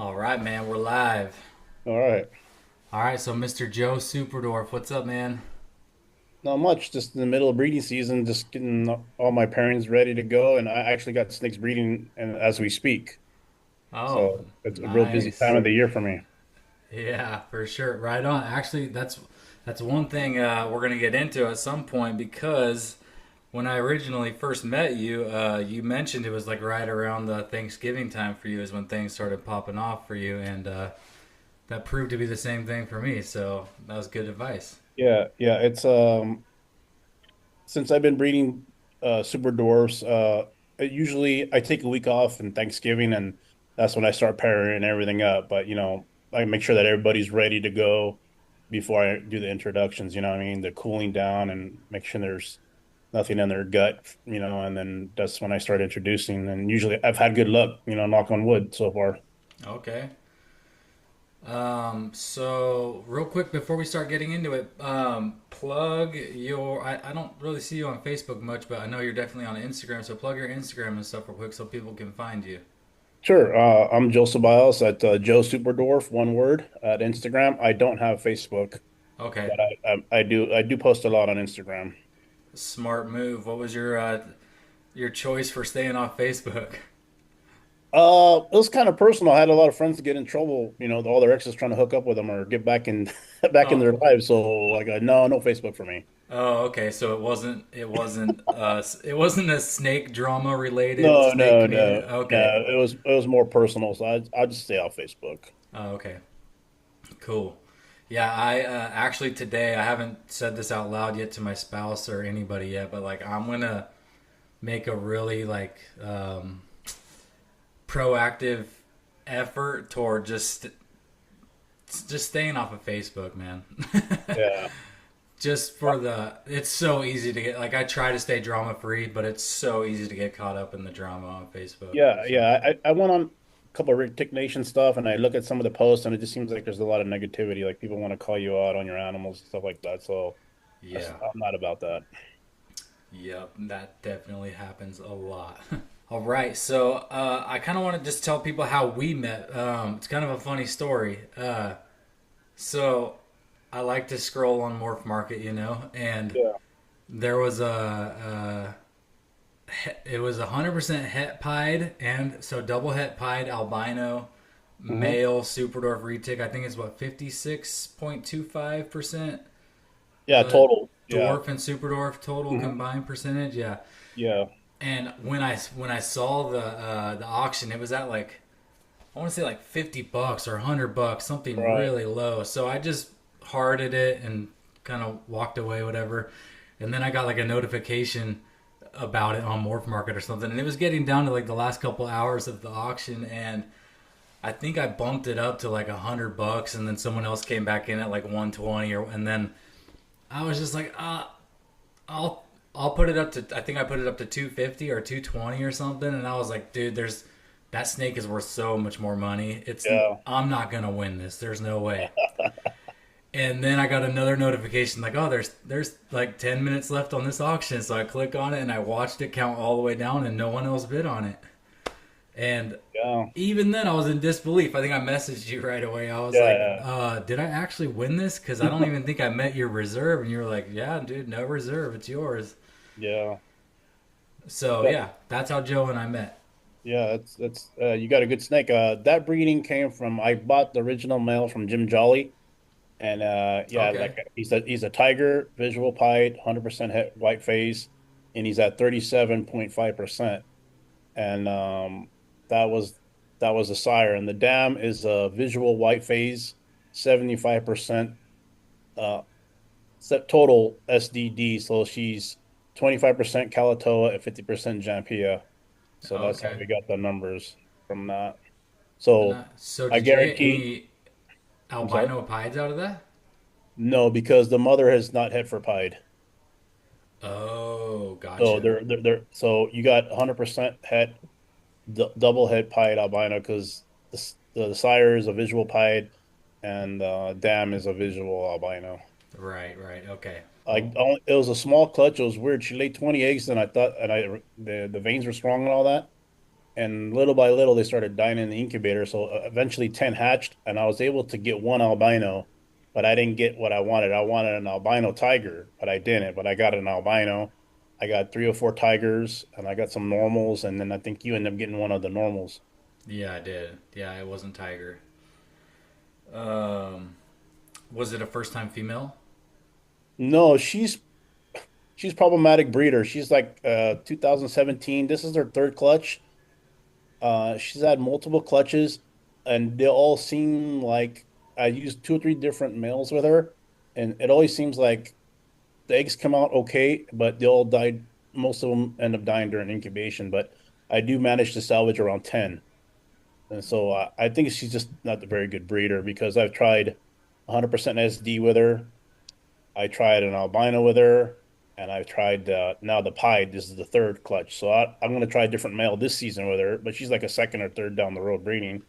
All right, man, we're live. All right. All right, so Mr. Joe Superdorf, what's up, man? Not much. Just in the middle of breeding season, just getting all my pairings ready to go. And I actually got snakes breeding and as we speak. Oh, So it's a real busy time nice. of the year for me. Yeah, for sure. Right on. Actually, that's one thing we're gonna get into at some point because when I originally first met you, you mentioned it was like right around the Thanksgiving time for you is when things started popping off for you, and that proved to be the same thing for me. So that was good advice. Yeah, yeah. It's since I've been breeding super dwarfs, usually I take a week off in Thanksgiving and that's when I start pairing everything up. But I make sure that everybody's ready to go before I do the introductions, you know what I mean? The cooling down and make sure there's nothing in their gut, and then that's when I start introducing. And usually I've had good luck, knock on wood so far. Okay. So real quick before we start getting into it, plug your. I don't really see you on Facebook much, but I know you're definitely on Instagram. So plug your Instagram and stuff real quick so people can find you. Sure. I'm Joe Ceballos at Joe Superdorf, one word at Instagram. I don't have Facebook, Okay, but I do post a lot on Instagram. smart move. What was your choice for staying off Facebook? It was kind of personal. I had a lot of friends to get in trouble, all their exes trying to hook up with them or get back in back in Oh, their lives. So like, no Facebook for me. oh, okay. So it wasn't a snake drama related No, snake no, community. no, Okay. no. It was more personal, so I'll just stay off Facebook. Oh, okay. Cool. Yeah, I actually today I haven't said this out loud yet to my spouse or anybody yet, but like I'm gonna make a really proactive effort toward just staying off of Facebook, man. Yeah. Just for the it's so easy to get like I try to stay drama free, but it's so easy to get caught up in the drama on Facebook. Yeah, So yeah. I went on a couple of Rick Nation stuff and I look at some of the posts and it just seems like there's a lot of negativity. Like people want to call you out on your animals and stuff like that. So yeah, I'm not about that. yep, that definitely happens a lot. All right, so I kind of want to just tell people how we met. It's kind of a funny story. So I like to scroll on Morph Market, and Yeah. there was it was 100% het pied, and so double het pied albino Hmm. male Superdorf retic. I think it's what 56.25% Yeah, total. Yeah. dwarf and Superdorf total Hmm. combined percentage. Yeah, Yeah. and when I saw the auction, it was at like I want to say like $50 or $100, something Right. really low. So I just hearted it and kind of walked away, whatever. And then I got like a notification about it on Morph Market or something, and it was getting down to like the last couple hours of the auction, and I think I bumped it up to like $100, and then someone else came back in at like 120, and then I was just like, I'll I'll put it up to I think I put it up to 250 or 220 or something, and I was like, dude, there's that snake is worth so much more money. Yeah. I'm not gonna win this. There's no way. And then I got another notification like, oh, there's like 10 minutes left on this auction. So I click on it and I watched it count all the way down, and no one else bid on it. And Yeah. even then, I was in disbelief. I think I messaged you right away. I was like, Yeah. did I actually win this? Because I don't even think I met your reserve. And you were like, yeah, dude, no reserve. It's yours. Yeah. So Yeah. yeah, that's how Joe and I met. Yeah. That's you got a good snake. That breeding came from I bought the original male from Jim Jolly. And yeah, like Okay. he's a tiger, visual pied, 100% het white face, and he's at 37.5%. And that was that was a sire. And the dam is a visual white phase, 75% uh total SDD. So she's 25% Kalatoa and 50% Jampia. So that's how Okay. we got the numbers from that. And So so I did you get guarantee, any I'm sorry. albino pieds out of that? No, because the mother has not het for pied. Oh, So gotcha. so you got 100% het, double het pied albino because the sire is a visual pied and dam is a visual albino. Right, right. Okay. I Well, only, it was a small clutch. It was weird. She laid 20 eggs and I thought and I the veins were strong and all that. and little by little they started dying in the incubator. So eventually 10 hatched, and I was able to get one albino, but I didn't get what I wanted. I wanted an albino tiger, but I didn't. But I got an albino. I got 3 or 4 tigers, and I got some normals, and then I think you ended up getting one of the normals. Yeah, I did. Yeah, it wasn't tiger. Um, was it a first time female? No, she's problematic breeder. She's like 2017. This is her third clutch. She's had multiple clutches, and they all seem like I used 2 or 3 different males with her, and it always seems like the eggs come out okay, but they all died. Most of them end up dying during incubation, but I do manage to salvage around 10. And so I think she's just not a very good breeder because I've tried 100% SD with her. I tried an albino with her, and I've tried now the pied. This is the third clutch, so I'm going to try a different male this season with her. But she's like a second or third down the road breeding.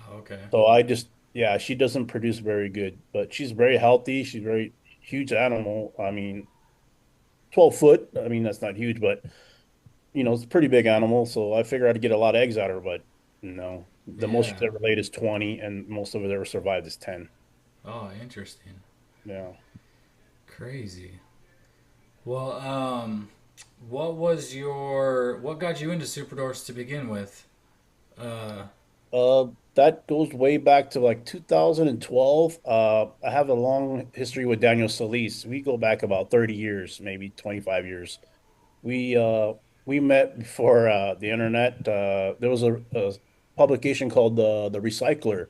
Oh, okay. So I just yeah, she doesn't produce very good, but she's very healthy. She's very huge animal. I mean, 12 foot. I mean that's not huge, but it's a pretty big animal. So I figure I'd get a lot of eggs out of her, but no, the most she's Yeah. ever laid is 20, and most of it ever survived is 10. Oh, interesting. Yeah. Crazy. Well, what got you into super dwarfs to begin with? Uh, That goes way back to like 2012. I have a long history with Daniel Solis. We go back about 30 years, maybe 25 years. We uh we met before the internet. There was a publication called the Recycler,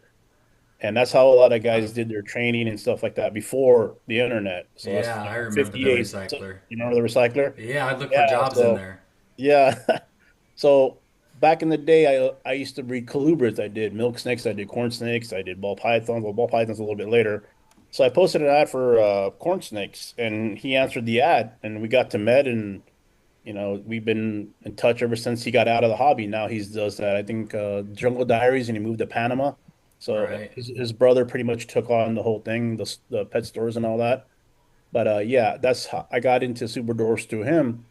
and that's how a lot of guys did their training and stuff like that before the internet. So that's yeah, I remember the 58. So, recycler. you remember the Recycler? Yeah, I'd look for Yeah, jobs in so there. yeah. So back in the day, I used to breed colubrids. I did milk snakes, I did corn snakes, I did ball pythons. Well, ball pythons a little bit later. So I posted an ad for corn snakes, and he answered the ad, and we got to met, and we've been in touch ever since he got out of the hobby. Now he does that. I think Jungle Diaries, and he moved to Panama. So Right. his brother pretty much took on the whole thing, the pet stores and all that. But yeah, that's how I got into Super Doors through him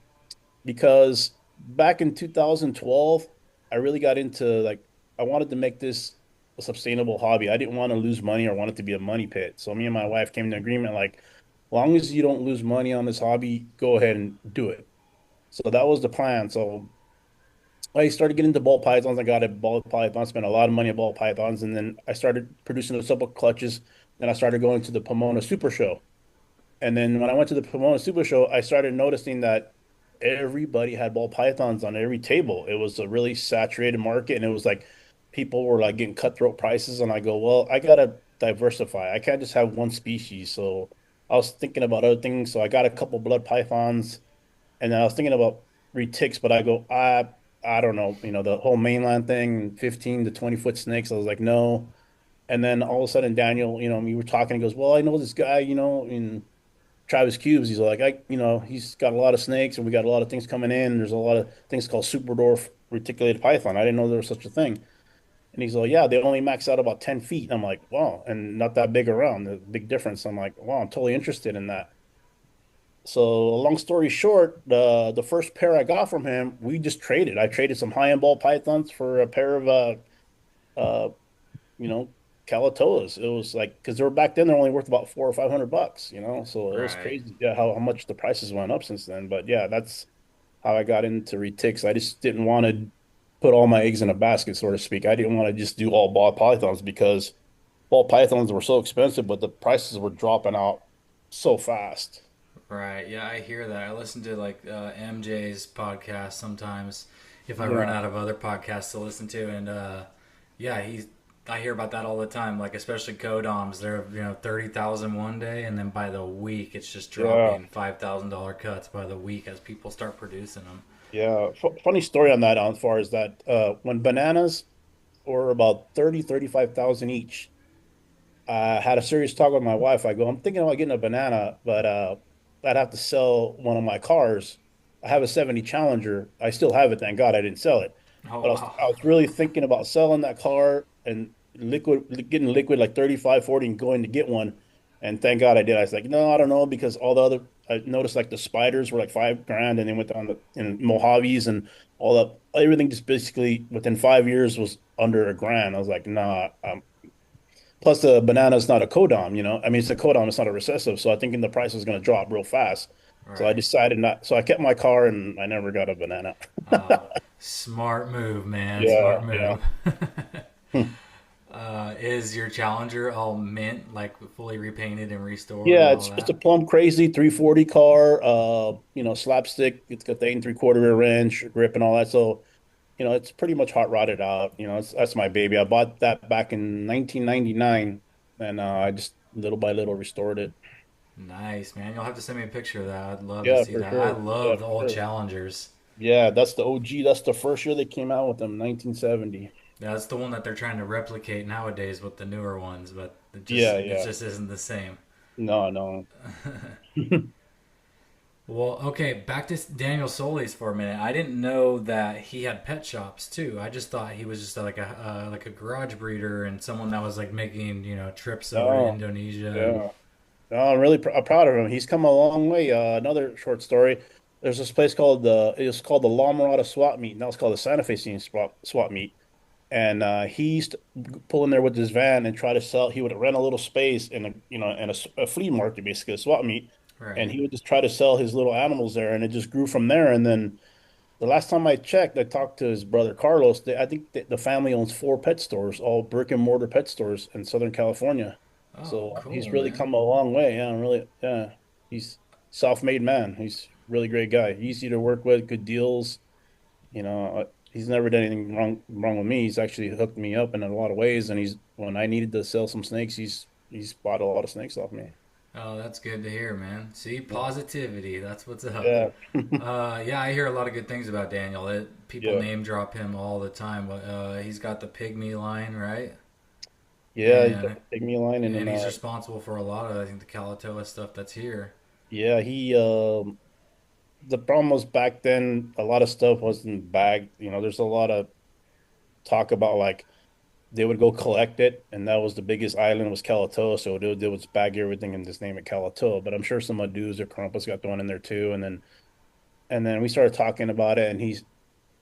because back in 2012, I really got into like I wanted to make this a sustainable hobby. I didn't want to lose money or want it to be a money pit. So me and my wife came to an agreement like, long as you don't lose money on this hobby, go ahead and do it. So that was the plan. So I started getting into ball pythons. I got a ball python, spent a lot of money on ball pythons, and then I started producing a couple clutches. Then I started going to the Pomona Super Show. And then when I went to the Pomona Super Show, I started noticing that everybody had ball pythons on every table. It was a really saturated market, and it was like people were like getting cutthroat prices. And I go, well, I gotta diversify. I can't just have one species. So I was thinking about other things. So I got a couple blood pythons, and then I was thinking about retics, but I go, I don't know, the whole mainland thing, 15 to 20 foot snakes. I was like, no. And then all of a sudden, Daniel, we were talking. He goes, well, I know this guy, in Travis Cubes. He's like, he's got a lot of snakes, and we got a lot of things coming in. There's a lot of things called Super Dwarf reticulated python. I didn't know there was such a thing. And he's like, yeah, they only max out about 10 feet. And I'm like, wow, and not that big around. The big difference. I'm like, wow, I'm totally interested in that. So, long story short, the first pair I got from him, we just traded. I traded some high end ball pythons for a pair of uh you know Calatoas. It was like because they were back then they're only worth about 400 or 500 bucks. So it was Right. crazy, yeah, how much the prices went up since then. But yeah, that's how I got into retics. I just didn't want to put all my eggs in a basket, so to speak. I didn't want to just do all ball pythons because ball pythons were so expensive, but the prices were dropping out so fast. Right. Yeah, I hear that. I listen to like MJ's podcast sometimes if I run Yeah, out of other podcasts to listen to, and yeah, he's. I hear about that all the time. Like especially codoms, they're 30,000 one day, and then by the week it's just yeah. dropping $5,000 cuts by the week as people start producing them. Yeah, funny story on that, as far as that. When bananas were about 35,000 each, I had a serious talk with my wife. I go, I'm thinking about getting a banana, but I'd have to sell one of my cars. I have a 70 Challenger. I still have it, thank God I didn't sell it. Oh But wow. I was really thinking about selling that car and getting liquid like 35, 40 and going to get one. And thank God I did. I was like, no, I don't know, because all the other I noticed like the spiders were like 5 grand, and they went down to in Mojaves and all that. Everything just basically within 5 years was under a grand. I was like, nah. Plus, the banana is not a codom, you know. I mean, it's a codom, it's not a recessive. So I thinking the price was going to drop real fast. So I Right. decided not. So I kept my car, and I never got a banana. Oh, smart move, man. Yeah, Smart yeah. move. Is your Challenger all mint, like fully repainted and restored Yeah, and all it's a that? plum crazy 340 car, slapstick. It's got the 8 3/4 rear inch grip and all that. So, it's pretty much hot rodded out. That's my baby. I bought that back in 1999, and I just little by little restored it. Nice, man. You'll have to send me a picture of that. I'd love to Yeah, see for that. I sure. Yeah, love the for old sure. Challengers. Yeah, that's the OG. That's the first year they came out with them, 1970. That's the one that they're trying to replicate nowadays with the newer ones, but Yeah, it yeah. just isn't the same. No, no. Well, okay, back to Daniel Solis for a minute. I didn't know that he had pet shops too. I just thought he was just like a garage breeder and someone that was like making trips over to No, Indonesia and yeah. No, I'm really proud of him. He's come a long way. Another short story. There's this place called it's called the La Mirada Swap Meet. Now it's called the Santa Fe Scene Swap Meet. And he used to pull in there with his van and try to sell. He would rent a little space in a flea market, basically a swap meet, and right. he would just try to sell his little animals there, and it just grew from there. And then the last time I checked, I talked to his brother Carlos. I think the family owns 4 pet stores, all brick and mortar pet stores in Southern California. Oh, So he's cool, really man. come a long way. Yeah, really. Yeah, he's self-made man. He's a really great guy. Easy to work with, good deals. He's never done anything wrong with me. He's actually hooked me up in a lot of ways. And he's when I needed to sell some snakes, he's bought a lot of snakes off me. Oh, that's good to hear, man. See, Yeah, positivity. That's what's up. yeah, Yeah, I hear a lot of good things about Daniel. People yeah. name drop him all the time. But he's got the pygmy line, right? Yeah, he's got And the pygmy line, and then he's responsible for a lot of I think the Kalatoa stuff that's here. yeah, the problem was back then a lot of stuff wasn't bagged. There's a lot of talk about like they would go collect it, and that was the biggest island was Kalatoa, so they would just bag everything and just name it Kalatoa. But I'm sure some Adus or Crumpets got thrown in there too, and then we started talking about it, and he's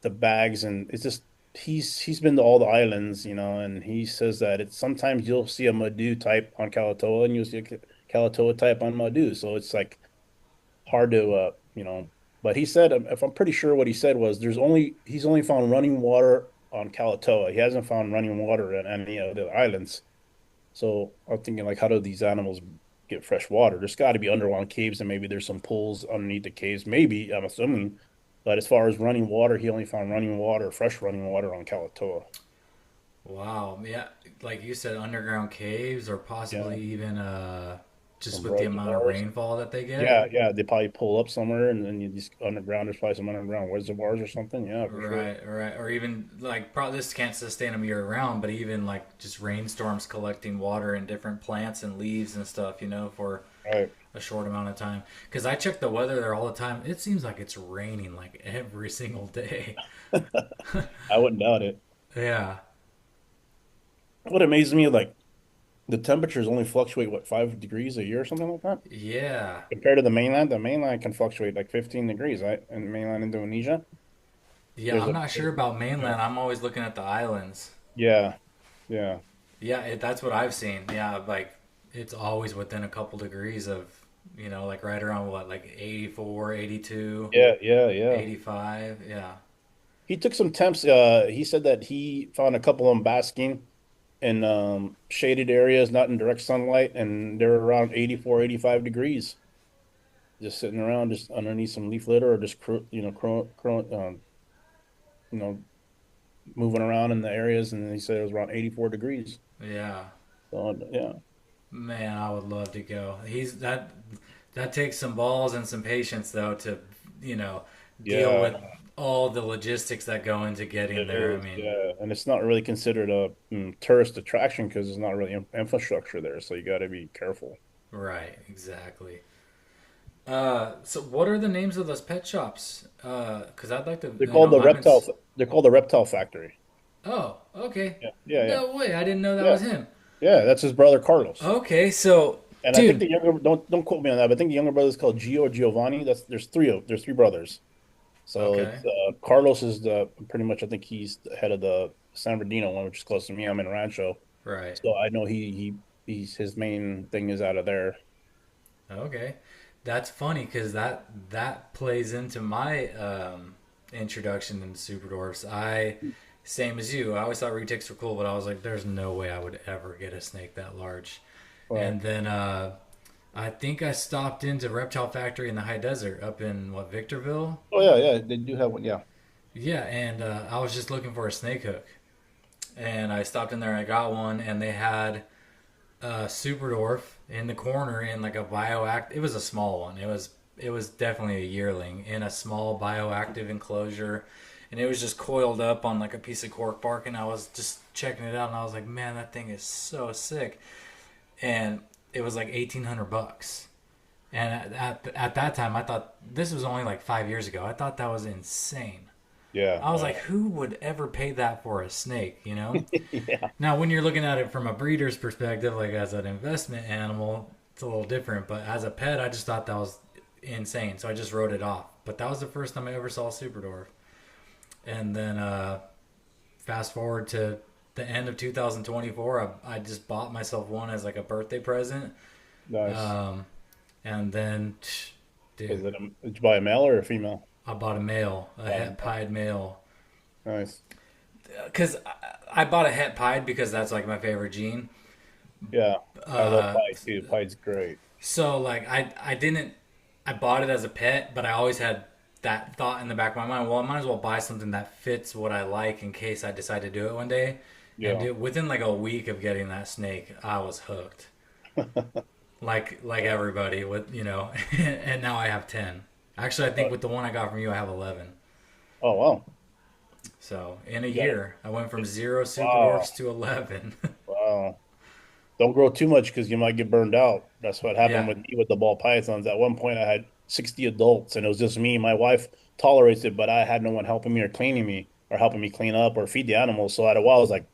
the bags, and it's just he's been to all the islands, and he says that it's sometimes you'll see a Madu type on Kalatoa, and you'll see a Kalatoa type on Madu, so it's like hard to but he said, if I'm pretty sure what he said was he's only found running water on Kalatoa. He hasn't found running water at any of the islands. So I'm thinking, like, how do these animals get fresh water? There's got to be underground caves, and maybe there's some pools underneath the caves. Maybe, I'm assuming. But as far as running water, he only found running water, fresh running water on Kalatoa. Wow, yeah, like you said, underground caves or Yeah, possibly even just some with the amount of reservoirs. rainfall that they get. Yeah, yeah. They probably pull up somewhere, and then you just underground. There's probably some underground reservoirs or something. Yeah, for sure. Right, right, or even like probably this can't sustain them year round, but even like just rainstorms collecting water in different plants and leaves and stuff, for Right. a short amount of time. Because I check the weather there all the time. It seems like it's raining like every single day. I wouldn't doubt it. Yeah, What amazes me, like the temperatures only fluctuate what 5 degrees a year or something like that. yeah, Compared to the mainland can fluctuate like 15 degrees, right? In mainland Indonesia, yeah. there's I'm a not sure about yeah, mainland. I'm always looking at the islands. yeah, yeah, Yeah, that's what I've seen. Yeah, like it's always within a couple degrees of, like right around what, like 84, 82, yeah, yeah, yeah. 85. Yeah. He took some temps. He said that he found a couple of them basking in shaded areas, not in direct sunlight, and they're around 84, 85 degrees, just sitting around, just underneath some leaf litter, or just you know, moving around in the areas. And he said it was around 84 degrees. Yeah. So yeah, Man, I would love to go. That takes some balls and some patience though to, you know, deal yeah, with all the logistics that go into getting it there. I is. mean, Yeah, and it's not really considered a tourist attraction because there's not really infrastructure there. So you got to be careful. right, exactly. So what are the names of those pet shops? Because I'd like to, They're called the I've been. reptile. They're called the Reptile Factory. Oh, okay. Yeah, yeah, yeah, No way. I didn't know that yeah, was him. yeah. That's his brother Carlos. Okay, so And I think Dude. the younger don't quote me on that, but I think the younger brother is called Gio or Giovanni. There's three brothers. So Okay. it's Carlos is the pretty much I think he's the head of the San Bernardino one, which is close to me. I'm in Rancho, Right. so I know he's his main thing is out of there. Okay. That's funny because that plays into my introduction into super dwarfs. I same as you. I always thought retics were cool, but I was like, there's no way I would ever get a snake that large. Right. And then I think I stopped into Reptile Factory in the high desert up in what Victorville. Oh yeah, yeah, they do have one. Yeah. Yeah, and I was just looking for a snake hook, and I stopped in there and I got one, and they had super dwarf in the corner in like a bioact. It was a small one. It was definitely a yearling in a small bioactive enclosure, and it was just coiled up on like a piece of cork bark. And I was just checking it out, and I was like, man, that thing is so sick. And it was like $1,800. And at that time, I thought this was only like 5 years ago. I thought that was insane. Yeah. I was like, who would ever pay that for a snake, you know? Yeah. Now, when you're looking at it from a breeder's perspective, like as an investment animal, it's a little different. But as a pet, I just thought that was insane. So I just wrote it off. But that was the first time I ever saw a super dwarf. And then fast forward to the end of 2024, I just bought myself one as like a birthday present. Nice. Um, and then, Is dude, it did you buy a male or a female? I bought a male, a het pied male. Nice. Because I bought a het pied because that's like my favorite gene. Yeah. I love Uh, pie too. Pie's great. so like I didn't I bought it as a pet, but I always had that thought in the back of my mind. Well, I might as well buy something that fits what I like in case I decide to do it one day. And Yeah. dude, within like a week of getting that snake, I was hooked. Like everybody with and now I have 10. Actually, I think with the one I got from you, I have 11. Oh wow. So in a You got it. year, I went from zero super Wow. dwarfs to 11. Wow. Don't grow too much because you might get burned out. That's what happened Yeah. with me with the ball pythons. At one point, I had 60 adults, and it was just me. My wife tolerates it, but I had no one helping me or cleaning me or helping me clean up or feed the animals. So at a while, I was like,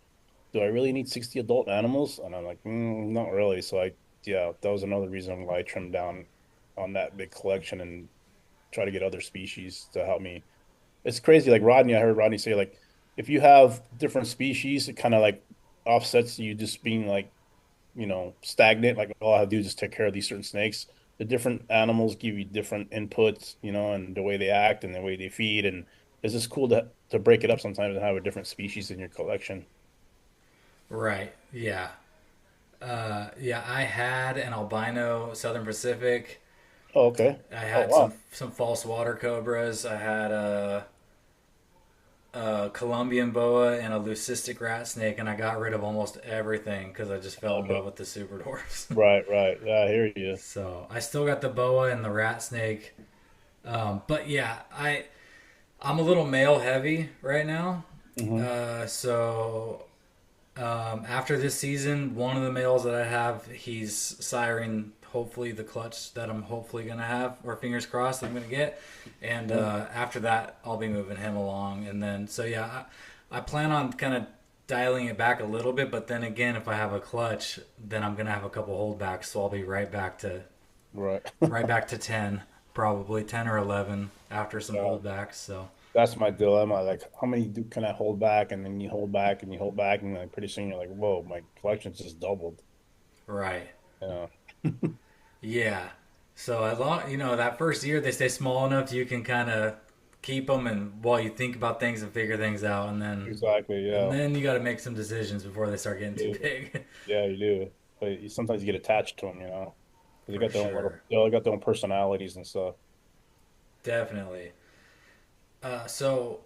"Do I really need 60 adult animals?" And I'm like, "Not really." So yeah, that was another reason why I trimmed down on that big collection and try to get other species to help me. It's crazy. Like Rodney, I heard Rodney say like, if you have different species, it kind of like offsets you just being like stagnant. Like all I have to do is just take care of these certain snakes. The different animals give you different inputs, and the way they act and the way they feed. And it's just cool to break it up sometimes and have a different species in your collection. Right. Yeah. Yeah, I had an albino Southern Pacific. Oh, okay. I Oh, had some wow. some false water cobras. I had a Colombian boa and a leucistic rat snake, and I got rid of almost everything because I just fell in love Okay. with the super dwarfs. Right, right. Yeah, I hear you. So I still got the boa and the rat snake. But yeah, I'm a little male heavy right now. Hmm. So after this season, one of the males that I have, he's siring hopefully the clutch that I'm hopefully gonna have, or fingers crossed I'm gonna get. And after that, I'll be moving him along. And then so yeah, I plan on kind of dialing it back a little bit. But then again, if I have a clutch, then I'm gonna have a couple holdbacks, so I'll be Right. right back to 10, probably 10 or 11 after some Yeah. holdbacks. So That's my dilemma. Like, how many can I hold back? And then you hold back and you hold back, and like pretty soon you're like, whoa, my collection's just doubled. right. Yeah. Yeah. So as long that first year they stay small enough you can kind of keep them and while you think about things and figure things out Exactly. and Yeah. then you got to make some decisions before they start getting too You- big. Yeah, you do. But sometimes you get attached to them, 'cause they For got their own sure. they all got their own personalities and stuff. Definitely. So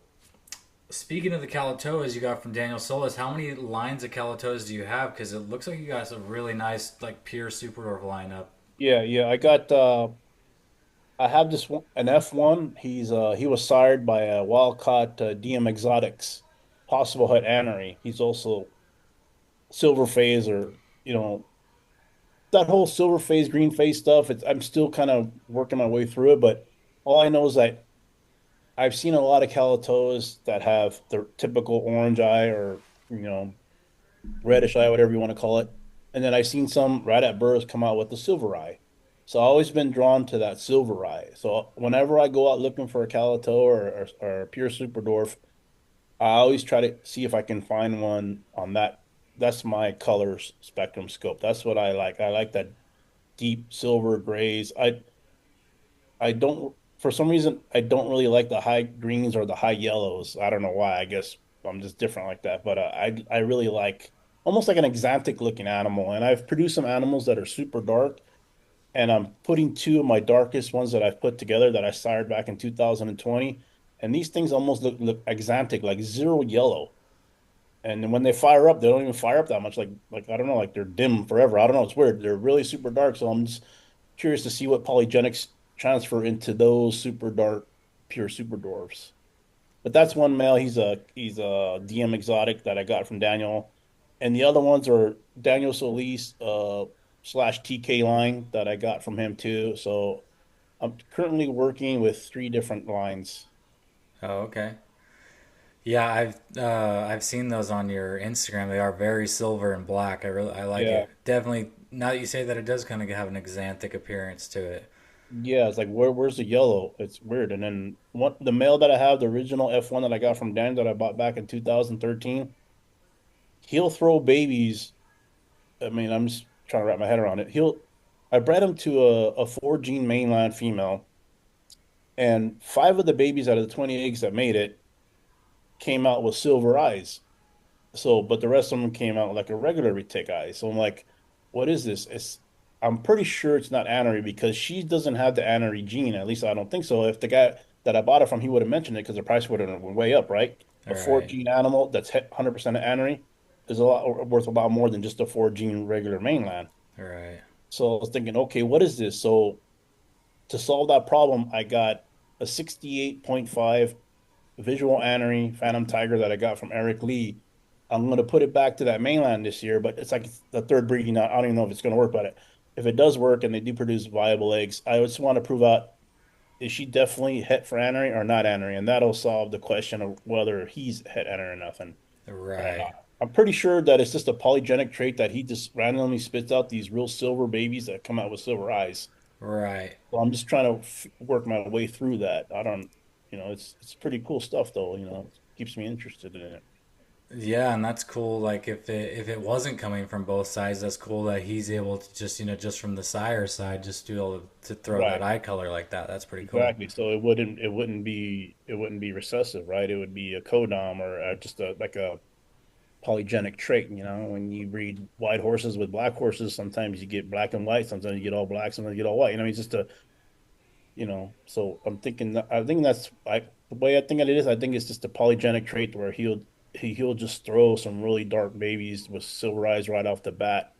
speaking of the Calatoas you got from Daniel Solis, how many lines of Calatoas do you have? Because it looks like you got a really nice like pure super dwarf lineup. Yeah, yeah. I have this one, an F1. He was sired by a wild caught DM Exotics, possible het Annery. He's also silver phase or that whole silver phase, green phase stuff. I'm still kind of working my way through it, but all I know is that I've seen a lot of Calatos that have the typical orange eye or reddish eye, whatever you want to call it. And then I seen some right at birth come out with the silver eye. So I always been drawn to that silver eye. So whenever I go out looking for a calato or a pure super dwarf, I always try to see if I can find one on that. That's my color spectrum scope. That's what I like. I like that deep silver grays. I don't for some reason I don't really like the high greens or the high yellows. I don't know why. I guess I'm just different like that. But I really like almost like an exotic looking animal. And I've produced some animals that are super dark. And I'm putting two of my darkest ones that I've put together that I sired back in 2020. And these things almost look exotic, like zero yellow. And then when they fire up, they don't even fire up that much. Like I don't know, like they're dim forever. I don't know. It's weird. They're really super dark. So I'm just curious to see what polygenics transfer into those super dark, pure super dwarfs. But that's one male. He's a DM exotic that I got from Daniel, and the other ones are Daniel Solis slash TK line that I got from him too. So I'm currently working with three different lines. Oh, okay. Yeah, I've seen those on your Instagram. They are very silver and black. I like Yeah, it. Definitely. Now that you say that, it does kind of have an exanthic appearance to it. yeah. It's like where's the yellow? It's weird. And then what the male that I have, the original F1 that I got from Dan that I bought back in 2013, he'll throw babies. I mean, I'm just trying to wrap my head around it. I bred him to a four gene mainland female, and five of the babies out of the 20 eggs that made it came out with silver eyes. So, but the rest of them came out like a regular retic eye. So I'm like, what is this? I'm pretty sure it's not anery because she doesn't have the anery gene. At least I don't think so. If the guy that I bought it from, he would have mentioned it because the price would have went way up, right? All A four right. gene animal that's 100% anery is a lot worth a lot more than just a four gene regular mainland. All right. So I was thinking, okay, what is this? So to solve that problem, I got a 68.5 visual anery Phantom Tiger that I got from Eric Lee. I'm going to put it back to that mainland this year, but it's like the third breeding. I don't even know if it's going to work, but if it does work and they do produce viable eggs, I just want to prove out is she definitely het for anery or not anery, and that'll solve the question of whether he's het anery or nothing or not. Right. I'm pretty sure that it's just a polygenic trait that he just randomly spits out these real silver babies that come out with silver eyes. Right. So I'm just trying to work my way through that. I don't, it's pretty cool stuff though. It keeps me interested in it. Yeah, and that's cool. Like if it wasn't coming from both sides, that's cool that he's able to just just from the sire side, just be able to throw that Right. eye color like that. That's pretty cool. Exactly. So it wouldn't be recessive, right? It would be a codom or just like a polygenic trait. When you breed white horses with black horses, sometimes you get black and white, sometimes you get all black, sometimes you get all white. It's just so I think the way I think it is, I think it's just a polygenic trait where he'll just throw some really dark babies with silver eyes right off the bat,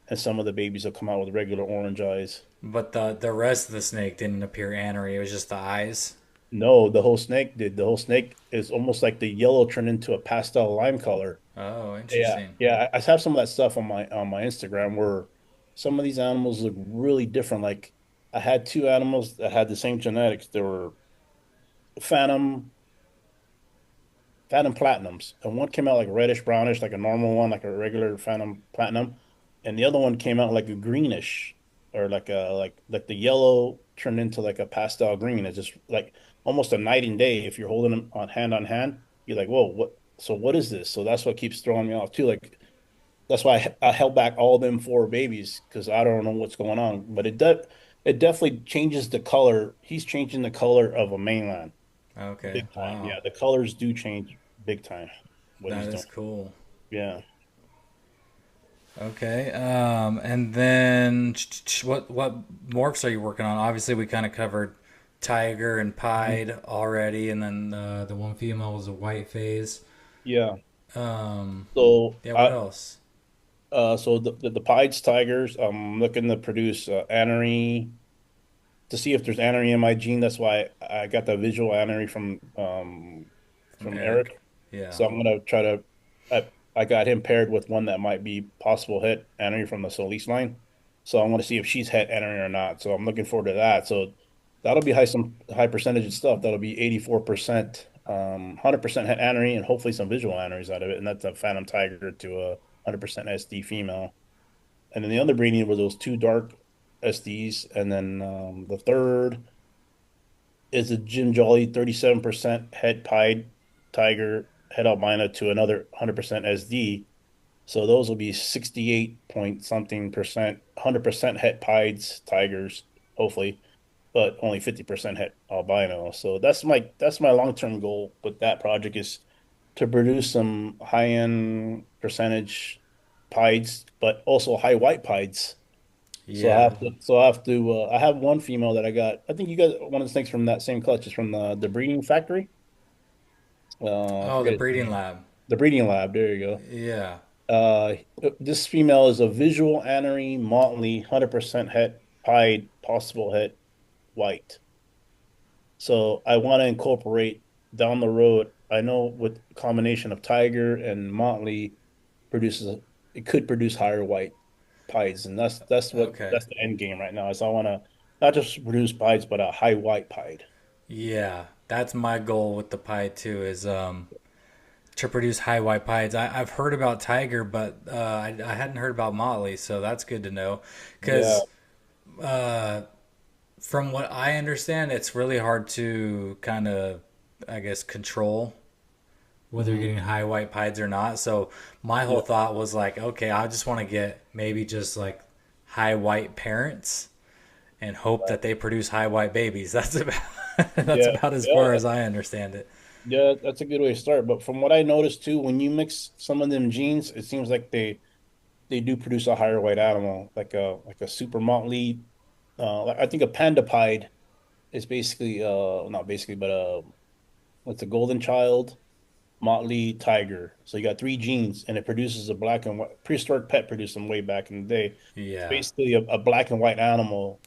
and some of the babies will come out with regular orange eyes. But the rest of the snake didn't appear anery. It was just the eyes. No, the whole snake did. The whole snake is almost like the yellow turned into a pastel lime color. Oh, Yeah, interesting. yeah. I have some of that stuff on my Instagram where some of these animals look really different. Like I had two animals that had the same genetics. They were phantom Phantom Platinums, and one came out like reddish brownish, like a normal one, like a regular Phantom Platinum, and the other one came out like a greenish, or like the yellow turned into like a pastel green. It's just like almost a night and day. If you're holding them on hand, you're like, whoa, what? So what is this? So that's what keeps throwing me off too. Like that's why I held back all them four babies because I don't know what's going on. But it definitely changes the color. He's changing the color of a mainland. Okay. Big time. Wow. Yeah, the colors do change big time what That he's doing. is cool. Yeah. Okay. And then what morphs are you working on? Obviously, we kind of covered tiger and pied already, and then the one female was a white phase. Yeah. Um, So yeah. What else? so the Pieds Tigers, I'm looking to produce anery to see if there's anery in my gene. That's why I got the visual anery From from Eric. Eric. Yeah. So I'm gonna try to I got him paired with one that might be possible hit Henry from the Solis line. So I'm gonna see if she's hit Henry or not. So I'm looking forward to that. So that'll be some high percentage of stuff. That'll be 84%, 100% hit Henry and hopefully some visual Henrys out of it. And that's a Phantom Tiger to a 100% SD female. And then the other breeding were those two dark SDs, and then the third is a Jim Jolly 37% het pied tiger het albino to another 100% SD. So those will be 68 point something percent, 100% het pieds tigers, hopefully, but only 50% het albino. So that's my long-term goal with that project is to produce some high-end percentage pieds, but also high white pieds. So I Yeah. have to, I have one female that I got. I think you got one of the things from that same clutch is from the breeding factory. I Oh, the forget its breeding name. lab. The breeding lab. There you Yeah. go. This female is a visual anery motley 100% het pied possible het white. So I want to incorporate down the road. I know with a combination of tiger and motley produces it could produce higher white pies, and Okay. that's the end game right now. Is I want to not just produce pies, but a high white pied. Yeah. That's my goal with the pie too is to produce high white pies. I've heard about tiger, but I hadn't heard about motley, so that's good to know. Yeah, Because from what I understand, it's really hard to kind of, I guess, control whether you're hmm getting high white pieds or not. So my whole yeah, thought was like, okay, I just want to get maybe just like high white parents and hope right. that they produce high white babies. That's about that's Yeah, about as far yeah, as I understand it. yeah. That's a good way to start. But from what I noticed too, when you mix some of them genes, it seems like they do produce a higher white animal, like a super motley. I think a panda pied is basically not basically, but what's a golden child motley tiger. So you got three genes, and it produces a black and white. Prehistoric pet produced them way back in the day. It's Yeah. basically a black and white animal.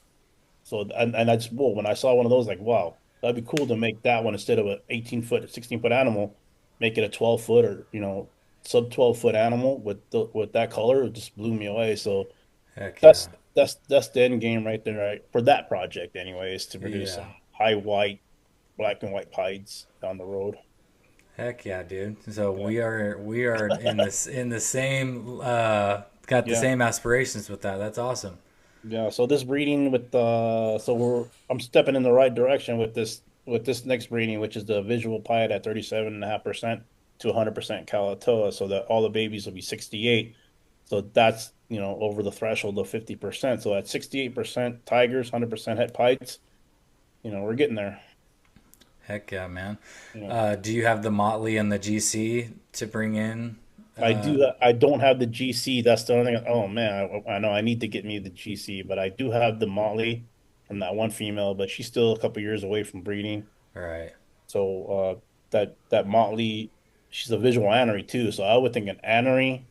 So and I just whoa, when I saw one of those, like wow, that'd be cool to make that one instead of a 18-foot, 16-foot animal, make it a 12-foot or sub 12-foot animal with that color. It just blew me away. So Heck that's yeah. that's the end game right there, right? For that project anyway, is to produce Yeah. some high white, black and white pieds down the road. Heck yeah, dude. So Yeah. we are in the same got the Yeah. same aspirations with that. That's awesome. Yeah, so this breeding with so I'm stepping in the right direction with this next breeding, which is the visual pied at 37.5% to 100% Kalatoa, so that all the babies will be 68. So that's, over the threshold of 50%. So at 68% tigers, 100% het pieds, we're getting there. Heck yeah, man. Yeah. Do you have the Motley and the GC to bring in? I don't have the GC. That's the only thing. Oh man, I know I need to get me the GC, but I do have the Molly from that one female, but she's still a couple years away from breeding. Right. So that Motley, she's a visual anery too. So I would think an anery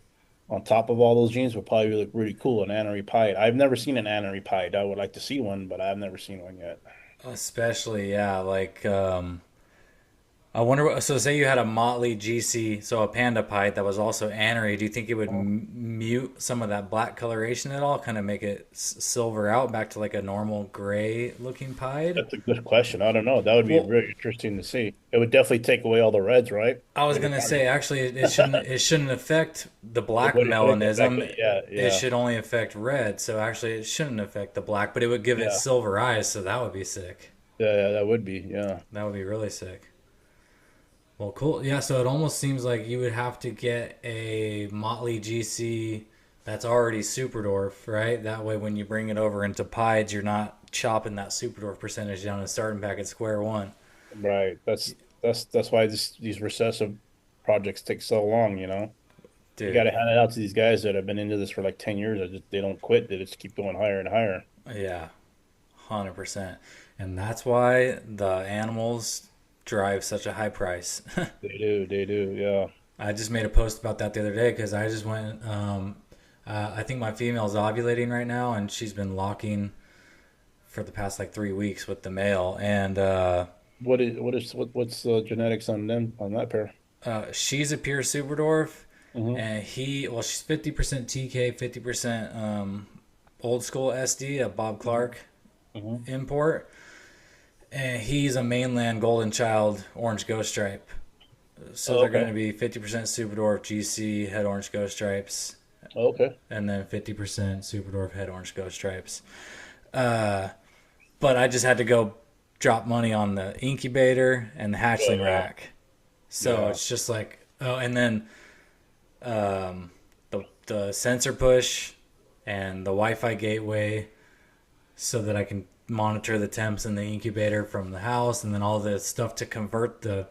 on top of all those genes would probably look really cool. An anery pied. I've never seen an anery pied. I would like to see one, but I've never seen one yet. Especially, yeah, like I wonder what, so say you had a Motley GC, so a panda pied that was also anery. Do you think it would mute some of that black coloration at all? Kind of make it silver out back to like a normal gray looking pied? That's a good question. I don't know. That would be Well, really interesting to see. It would definitely take away all the reds, right? I was It would gonna kind say actually it shouldn't affect the it black wouldn't affect melanism. it. Yeah, It yeah, should only affect red. So actually it shouldn't affect the black, but it would give it yeah, silver eyes. So that would be sick. yeah. That would be, yeah. That would be really sick. Well, cool. Yeah, so it almost seems like you would have to get a Motley GC that's already Super Dwarf, right? That way, when you bring it over into Pieds, you're not chopping that Super Dwarf percentage down and starting back at square one. Right. That's why these recessive projects take so long, you know. You got Dude, to hand it out to these guys that have been into this for like 10 years. They don't quit. They just keep going higher and higher. yeah, 100%. And that's why the animals drive such a high price. They do. Yeah. I just made a post about that the other day because I just went. I think my female's ovulating right now, and she's been locking for the past like 3 weeks with the male, and What's the genetics on them on that pair? she's a pure super dwarf, Hmm and she's 50% TK, 50% old school SD, a Bob Clark hmm import, and he's a mainland golden child orange ghost stripe. So Oh, they're going okay. to be 50% super dwarf GC head orange ghost stripes. Okay. and then 50% Super Dwarf Head Orange Ghost Stripes. Uh, but I just had to go drop money on the incubator and the hatchling Yeah. rack. So Yeah. it's just like, oh, and then the sensor push and the Wi-Fi gateway, so that I can monitor the temps in the incubator from the house, and then all the stuff to convert the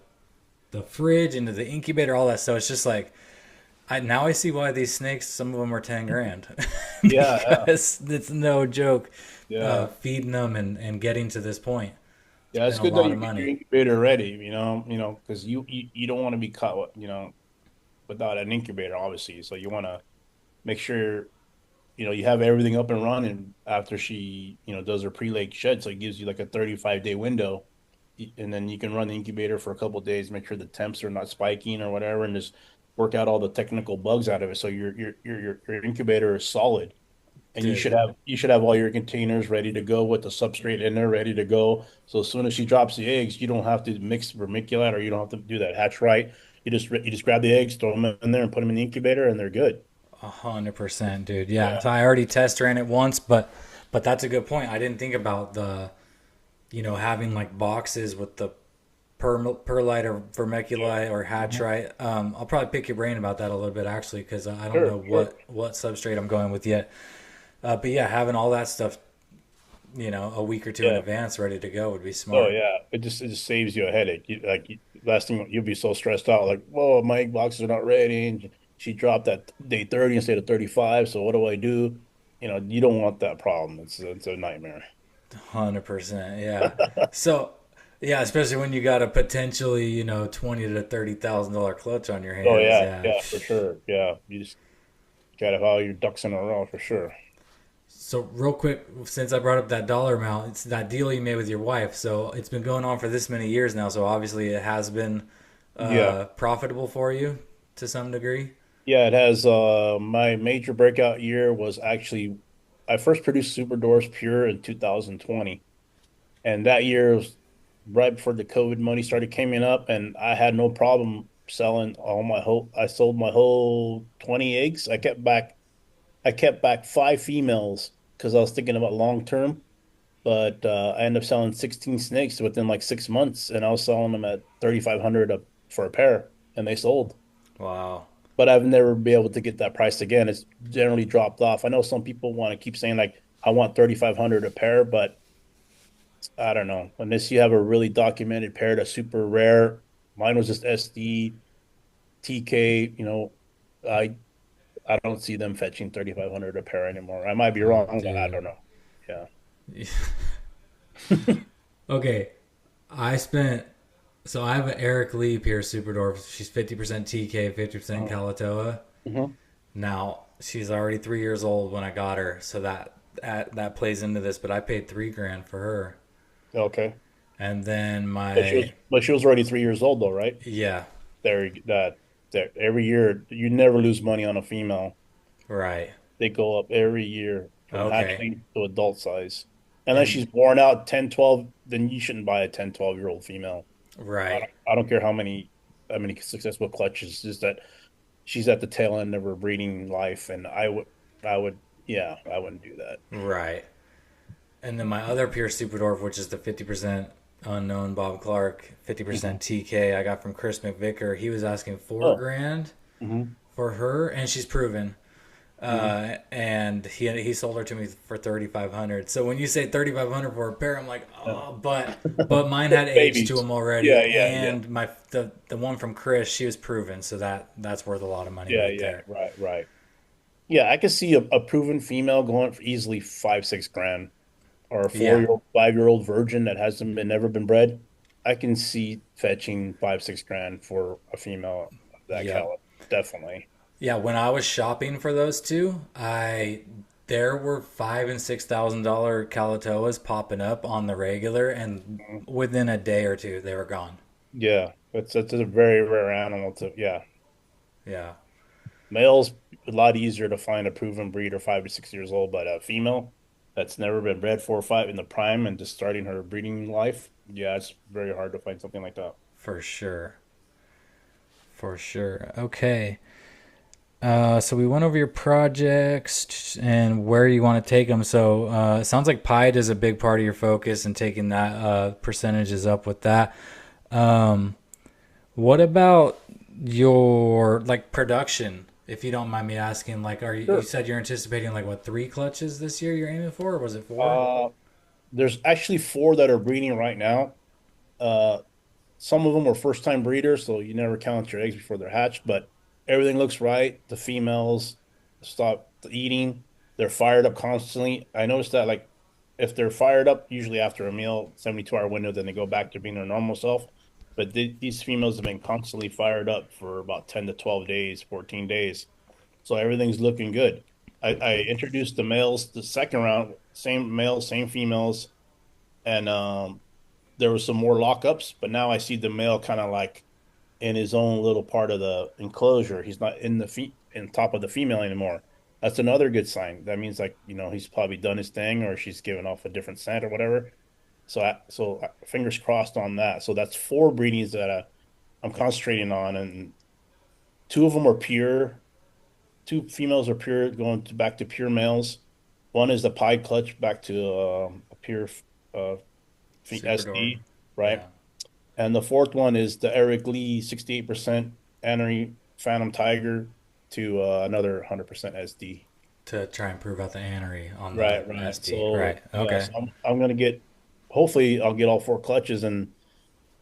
fridge into the incubator, all that stuff. It's just like, I see why these snakes, some of them are 10 grand, Yeah. Yeah. because it's no joke. Yeah. Feeding them and getting to this point, it's Yeah. been It's a good that lot you of get your money. incubator ready, because you don't want to be caught, without an incubator, obviously. So you want to make sure, you have everything up and running after she, does her pre-leg shed. So it gives you like a 35-day window. And then you can run the incubator for a couple of days, make sure the temps are not spiking or whatever, and just work out all the technical bugs out of it. So your incubator is solid. And you Dude, should have all your containers ready to go with the substrate in there ready to go. So as soon as she drops the eggs, you don't have to mix vermiculite, or you don't have to do that hatch right. You just grab the eggs, throw them in there, and put them in the incubator, and they're good. 100%, dude. Yeah. Yeah, So I already test ran it once, but that's a good point. I didn't think about having like boxes with the perlite or yeah. vermiculite or Mhm. hatchite. I'll probably pick your brain about that a little bit, actually, because I don't Sure, know sure. what substrate I'm going with yet. But yeah, having all that stuff, a week or two in Yeah. advance ready to go would be Oh smart. yeah. It just saves you a headache. Last thing you'll be so stressed out, like, whoa, my egg boxes are not ready, and she dropped at day 30 instead of 35. So what do I do? You don't want that problem. It's a nightmare. 100%. Yeah. So, yeah, especially when you got a potentially, $20,000 to $30,000 clutch on your Oh hands. yeah, Yeah. yeah, for sure. Yeah, you just gotta have all your ducks in a row for sure. So real quick, since I brought up that dollar amount, it's that deal you made with your wife. So it's been going on for this many years now. So obviously it has been Yeah, profitable for you to some degree. yeah. It has. My major breakout year was actually I first produced Super Doors Pure in 2020, and that year was right before the COVID money started coming up, and I had no problem selling all my whole. I sold my whole 20 eggs. I kept back five females because I was thinking about long term. But I ended up selling 16 snakes within like 6 months, and I was selling them at 3,500 for a pair, and they sold. Wow. But I've never been able to get that price again. It's generally dropped off. I know some people want to keep saying like I want 3,500 a pair, but I don't know. Unless you have a really documented pair that's super rare. Mine was just SD, TK. I I don't see them fetching 3,500 a pair anymore. I might be Oh, wrong, but I dude. don't know. Yeah. Okay. I spent. So I have an Eric Lee Pierce Superdorf. She's 50% TK, 50% Oh. Kalatoa. Mhm. Now she's already 3 years old when I got her, so that plays into this. But I paid 3 grand for her, Okay. and then But she was my but she was already 3 years old though, right? yeah, That every year you never lose money on a female. right, They go up every year from okay, hatchling to adult size. Unless and she's born out 10, 12, then you shouldn't buy a 10, 12-year-old female. I right, don't, I don't care how many successful clutches, just that she's at the tail end of her breeding life, and yeah, I wouldn't do that. right, and then my other pure Superdorf, which is the 50% unknown Bob Clark, Mhm. 50% TK, I got from Chris McVicker. He was asking four Oh, grand hmm for her, and she's proven. hmm And he sold her to me for 3,500. So when you say 3,500 for a pair, I'm like, yeah. oh, but mine had age to Babies. them already, Yeah, yeah, yeah. and the one from Chris, she was proven, so that's worth a lot of money Yeah, right yeah, there. right, right. Yeah, I could see a proven female going for easily 5, 6 grand, or a Yeah, 4-year-old, 5-year-old virgin that hasn't been never been bred. I can see fetching 5, 6 grand for a female of that yep, caliber. Definitely. yeah. When I was shopping for those two, I there were $5,000 and $6,000 Kalatoas popping up on the regular, and Mhm. within a day or two, they were gone. Yeah, that's a very rare animal to, yeah. Yeah. Male's a lot easier to find a proven breed or 5 to 6 years old, but a female that's never been bred 4 or 5 in the prime and just starting her breeding life, yeah, it's very hard to find something like that. For sure. For sure. Okay. So we went over your projects and where you want to take them. So it sounds like Pied is a big part of your focus and taking that percentages up with that. Um, what about your like production? If you don't mind me asking, like, you Sure. said you're anticipating like what, 3 clutches this year you're aiming for, or was it 4? Uh, there's actually four that are breeding right now. Uh, some of them are first time breeders, so you never count your eggs before they're hatched, but everything looks right. The females stop eating. They're fired up constantly. I noticed that like if they're fired up, usually after a meal, 72-hour window, then they go back to being their normal self. But these females have been constantly fired up for about 10 to 12 days, 14 days. So everything's looking good. I introduced the males the second round, same males, same females, and there was some more lockups, but now I see the male kind of like in his own little part of the enclosure. He's not in the feet in top of the female anymore. That's another good sign. That means like, he's probably done his thing or she's given off a different scent or whatever. Fingers crossed on that. So that's four breedings that I'm concentrating on, and two of them are pure. Two females are pure, back to pure males. One is the pied clutch back to a pure uh, Super door. SD, right? Yeah. And the fourth one is the Eric Lee 68% Annery Phantom Tiger to another 100% SD. To try and prove out the anery on the Right, right. SD. Right. Yeah, Okay. so I'm gonna hopefully I'll get all four clutches, and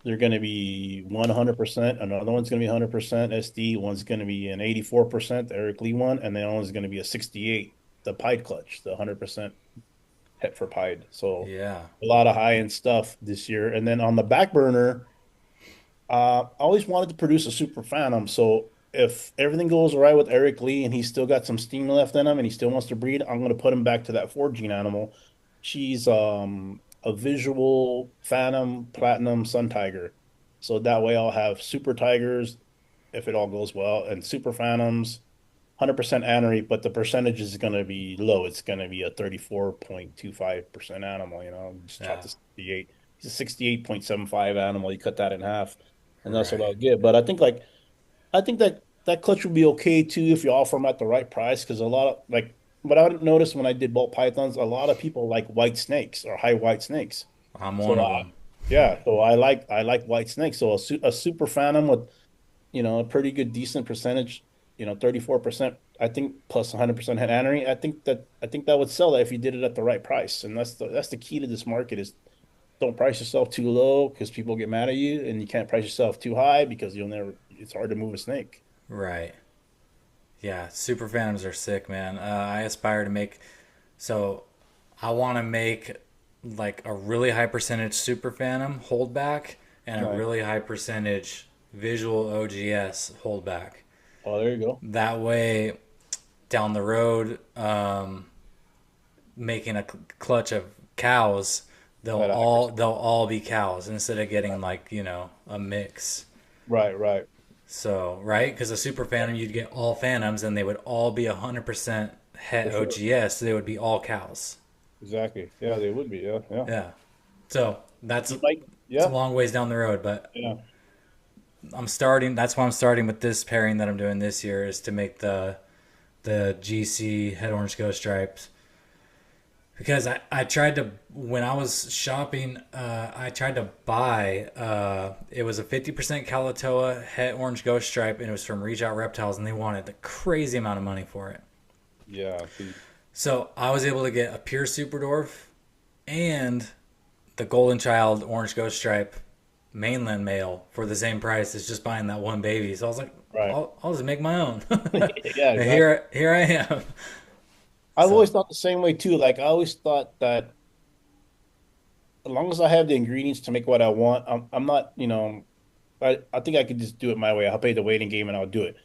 they're gonna be 100%. Another one's gonna be 100% SD. One's gonna be an 84%, the Eric Lee one, and then one's gonna be a 68, the Pied clutch, the 100% het for Pied. So Yeah. a lot of high end stuff this year. And then on the back burner, I always wanted to produce a Super Phantom. So if everything goes all right with Eric Lee and he's still got some steam left in him and he still wants to breed, I'm going to put him back to that 4 gene animal. She's a visual Phantom Platinum Sun Tiger. So that way I'll have Super Tigers if it all goes well and Super Phantoms, 100% anery, but the percentage is going to be low. It's going to be a 34.25% animal, just chop Yeah. the 68. He's a 68.75 animal. You cut that in half, and that's what I'll Right. get. But I think that clutch would be okay too if you offer them at the right price, because a lot of like what I noticed when I did bolt pythons, a lot of people like white snakes or high white snakes. I'm one So of them. yeah, so I like white snakes. So a super phantom with a pretty good decent percentage, 34%, I think, plus 100% head anery. I think that would sell that if you did it at the right price. And that's the key to this market is don't price yourself too low because people get mad at you, and you can't price yourself too high because it's hard to move a snake. Right. Yeah. Super Phantoms are sick, man. I aspire to make. So I want to make like a really high percentage Super Phantom holdback and a Right. really high percentage visual OGS holdback. Oh, there you go. That way, down the road, making a clutch of cows, That accuracy. they'll all be cows instead of getting like a mix. Right, right. So right, because a super phantom you'd get all phantoms and they would all be 100% For het sure. OGS. So they would be all cows. Exactly. Yeah, they would be. Yeah, yeah. Yeah. So You might, it's a yeah, long ways down the road, but yeah. I'm starting. That's why I'm starting with this pairing that I'm doing this year is to make the GC head orange ghost stripes because I tried to when I was shopping I tried to buy it was a 50% Kalatoa het orange ghost stripe and it was from Reach Out Reptiles and they wanted the crazy amount of money for it. Yeah. See, So I was able to get a pure super dwarf and the golden child orange ghost stripe mainland male for the same price as just buying that one baby. So I was like, right. I'll just make my own. Yeah, And exactly. here I am. I've So always thought the same way too. Like I always thought that as long as I have the ingredients to make what I want, I'm not, I think I could just do it my way. I'll pay the waiting game and I'll do it.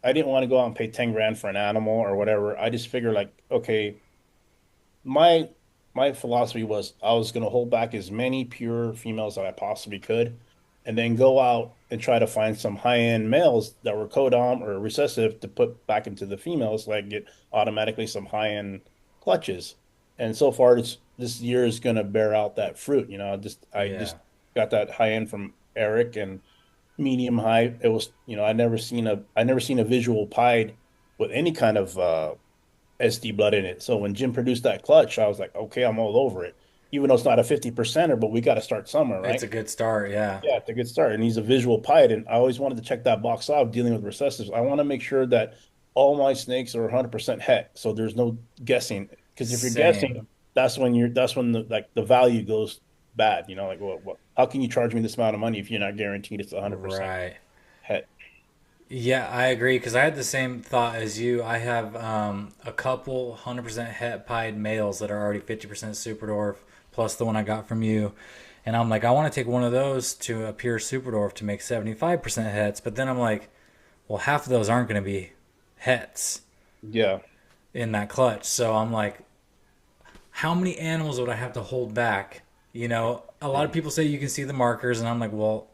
I didn't want to go out and pay 10 grand for an animal or whatever. I just figure like, okay, my my philosophy was I was going to hold back as many pure females that I possibly could, and then go out and try to find some high-end males that were codom or recessive to put back into the females, like get automatically some high-end clutches. And so far, this year is going to bear out that fruit. I just yeah. got that high end from Eric, and medium high. It was, I never seen a visual pied with any kind of SD blood in it. So when Jim produced that clutch, I was like, okay, I'm all over it. Even though it's not a 50%er, but we got to start somewhere, It's right? a good start, yeah. Yeah, it's a good start. And he's a visual pied. And I always wanted to check that box off dealing with recessives. I want to make sure that all my snakes are 100% het. So there's no guessing. Because if you're Same. guessing, that's when the value goes bad. Like how can you charge me this amount of money if you're not guaranteed it's 100% Right. het? Yeah, I agree because I had the same thought as you. I have a couple 100% het pied males that are already 50% super dwarf, plus the one I got from you. And I'm like, I want to take one of those to a pure super dwarf to make 75% hets. But then I'm like, well, half of those aren't going to be hets Yeah. in that clutch. So I'm like, how many animals would I have to hold back? A lot of people say you can see the markers, and I'm like, well,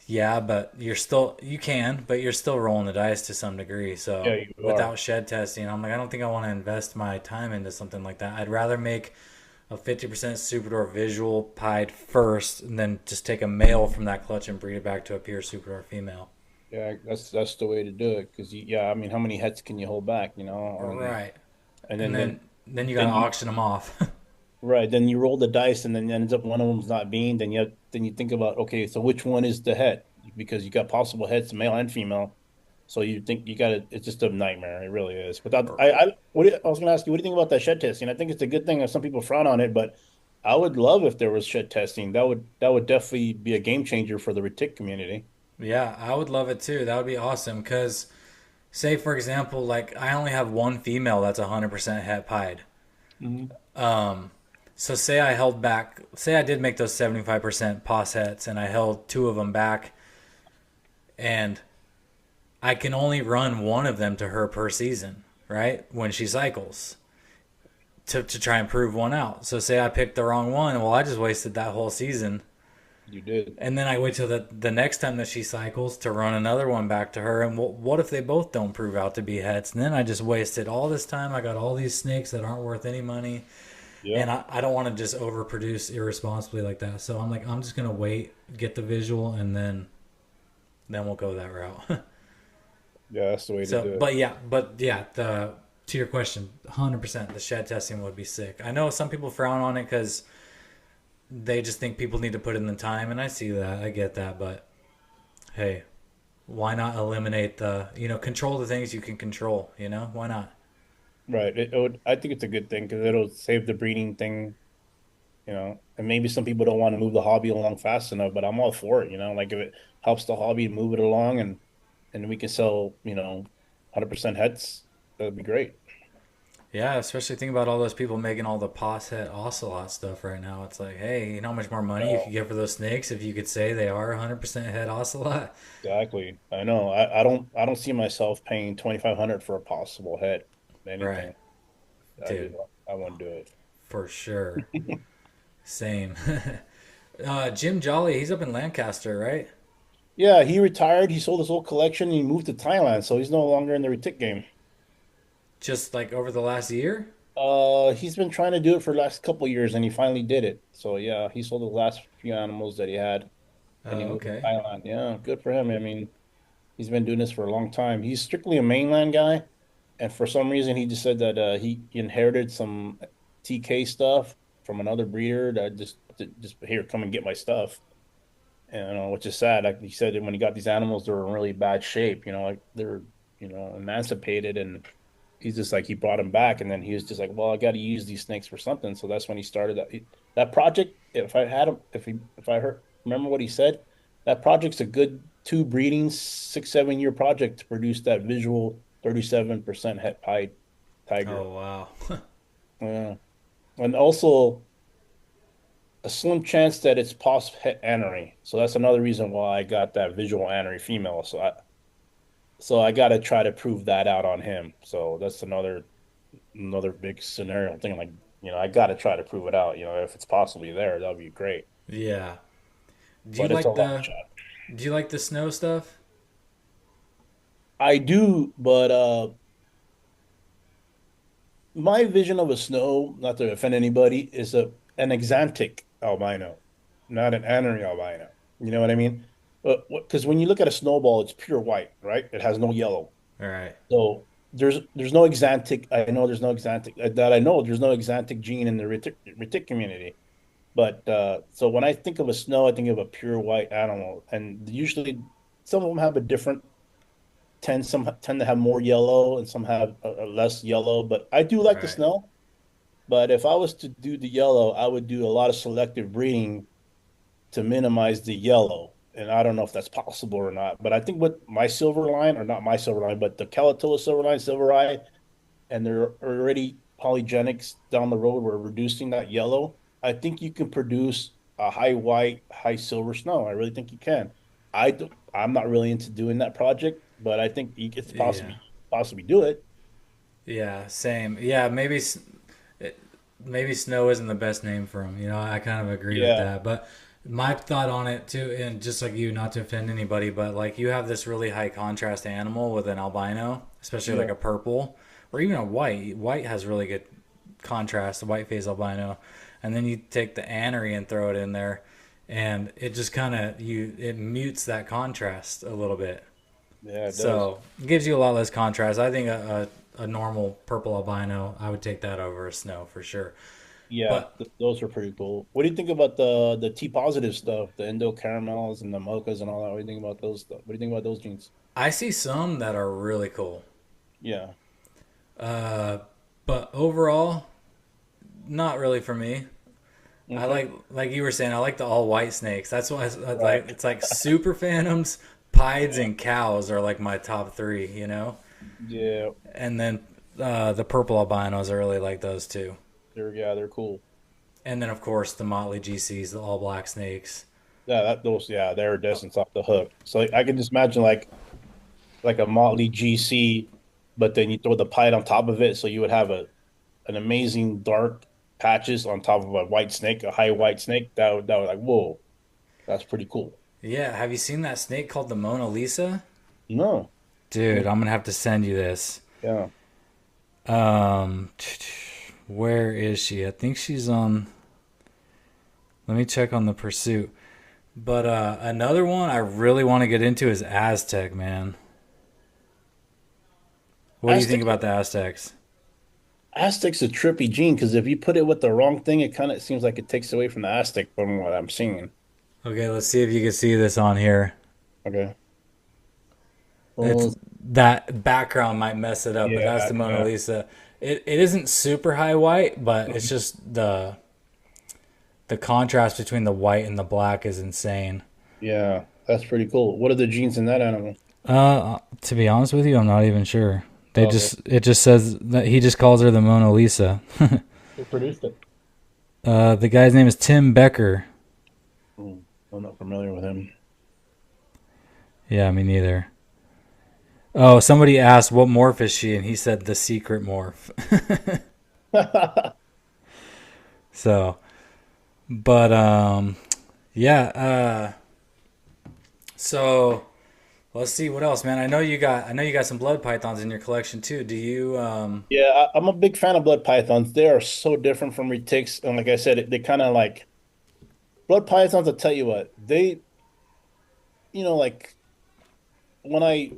yeah, but you're still rolling the dice to some degree. Yeah, So you are. without shed testing, I'm like, I don't think I want to invest my time into something like that. I'd rather make a 50% Superdor visual pied first, and then just take a male from that clutch and breed it back to a pure Superdor female. Yeah, that's the way to do it. Because yeah, I mean, how many hets can you hold back? Right, And and then then you gotta then you auction them off. right, then you roll the dice, and then ends up one of them's not being. Then you think about, okay, so which one is the het? Because you got possible hets, male and female. So you think you got it. It's just a nightmare. It really is. But I was going to ask you, what do you think about that shed testing? I think it's a good thing. Some people frown on it, but I would love if there was shed testing. That would definitely be a game changer for the retic community. Yeah, I would love it too. That would be awesome. Cause say for example, like I only have one female that's 100% het pied. Mhm. So say I did make those 75% pos hets and I held two of them back, and I can only run one of them to her per season, right? When she cycles to try and prove one out. So say I picked the wrong one, well, I just wasted that whole season. You did. And then I wait till the next time that she cycles to run another one back to her. And what if they both don't prove out to be hets? And then I just wasted all this time. I got all these snakes that aren't worth any money. Yeah. And I don't want to just overproduce irresponsibly like that. So I'm like, I'm just gonna wait, get the visual, and then we'll go that route. Yeah, that's the way to So, do it. but yeah, the to your question, 100% the shed testing would be sick. I know some people frown on it because they just think people need to put in the time, and I see that, I get that, but hey, why not eliminate control the things you can control? Why not? Right. I think it's a good thing because it'll save the breeding thing. And maybe some people don't want to move the hobby along fast enough, but I'm all for it. Like if it helps the hobby move it along, and we can sell, 100% heads, that'd be great. Yeah, especially think about all those people making all the pos het ocelot stuff right now. It's like, hey, you know how much more money you Oh, could get for those snakes if you could say they are 100% het ocelot? exactly. I know. I don't see myself paying 2,500 for a possible head. Right, Anything. I just dude, I won't do it. for sure. Same. Jim Jolly, he's up in Lancaster, right? Yeah, he retired. He sold his whole collection and he moved to Thailand, so he's no longer in the retic game. Just like over the last year? He's been trying to do it for the last couple of years and he finally did it. So yeah, he sold the last few animals that he had and he Oh, moved to okay. Thailand. Yeah, good for him. I mean, he's been doing this for a long time. He's strictly a mainland guy, and for some reason, he just said that he inherited some TK stuff from another breeder that just here, come and get my stuff. And which is sad. Like he said, when he got these animals, they were in really bad shape. Like they're emancipated, and he's just like he brought them back, and then he was just like, well, I got to use these snakes for something. So that's when he started that project. If I had him, if I heard remember what he said, that project's a good two breeding 6 7 year project to produce that visual 37% het pied tiger. Oh, wow. Yeah, and also a slim chance that it's post het anery. So that's another reason why I got that visual anery female. So I got to try to prove that out on him. So that's another big scenario thing. Like, I got to try to prove it out. If it's possibly there, that'd be great. Yeah. Do you But it's a like long the shot. do you like the snow stuff? I do, but my vision of a snow, not to offend anybody, is an exantic albino, not an anery albino. You know what I mean? Because when you look at a snowball, it's pure white, right? It has no yellow. All right. So there's no xanthic. I know there's no xanthic that I know there's no xanthic gene in the retic community. But so when I think of a snow, I think of a pure white animal, and usually some of them have a different some tend to have more yellow, and some have a less yellow. But I do All like the right. snow. But if I was to do the yellow, I would do a lot of selective breeding to minimize the yellow. And I don't know if that's possible or not. But I think with my silver line, or not my silver line, but the Calatilla silver line, silver eye, and they're already polygenics down the road, we're reducing that yellow. I think you can produce a high white, high silver snow. I really think you can. I'm not really into doing that project, but I think it's Yeah. possibly do it. Yeah. Same. Yeah. Maybe snow isn't the best name for him. I kind of agree with Yeah, that. But my thought on it too, and just like you, not to offend anybody, but like you have this really high contrast animal with an albino, especially like yeah, a purple or even a white. White has really good contrast, the white phase albino, and then you take the anery and throw it in there, and it just kind of it mutes that contrast a little bit. yeah. It does. So it gives you a lot less contrast. I think a normal purple albino, I would take that over a snow for sure. Yeah, But those are pretty cool. What do you think about the T positive stuff, the Indo caramels and the mochas and all that? What do you think about those stuff? What do you think about those jeans? I see some that are really cool. Yeah. Uh, but overall, not really for me. I Okay. like you were saying, I like the all white snakes. That's why I Right. like it's like super phantoms, pieds, and cows are like my top three, Yeah. and then the purple albinos, I really like those too. They're cool. And then of course the motley GCs, the all black snakes. Yeah, they're distance off the hook. So like, I can just imagine like a Motley GC, but then you throw the pied on top of it, so you would have an amazing dark patches on top of a white snake, a high white snake. That would like whoa, that's pretty cool. Yeah, have you seen that snake called the Mona Lisa? No. Dude, I'm gonna have to send you this. Yeah. Um, where is she? I think she's on. Let me check on the pursuit. But another one I really want to get into is Aztec, man. What do you think Aztec about the Aztecs? Aztec's a trippy gene because if you put it with the wrong thing, it kind of seems like it takes away from the Aztec from what I'm seeing. Okay, let's see if you can see this on here. Okay. It's Well, that background might mess it up, but that's yeah, the Mona yeah, Lisa. It isn't super high white, but it's just the contrast between the white and the black is insane. yeah. That's pretty cool. What are the genes in that animal? To be honest with you, I'm not even sure. Okay. It just says that he just calls her the Mona Lisa. Who produced it? The guy's name is Tim Becker. Hmm, I'm not familiar with him. Yeah, me neither. Oh, somebody asked what morph is she, and he said the secret morph. So, but yeah. So let's see what else, man. I know you got some blood pythons in your collection too. Do you? Yeah, I'm a big fan of blood pythons. They are so different from retics, and like I said, they kind of like blood pythons. I'll tell you what, like when I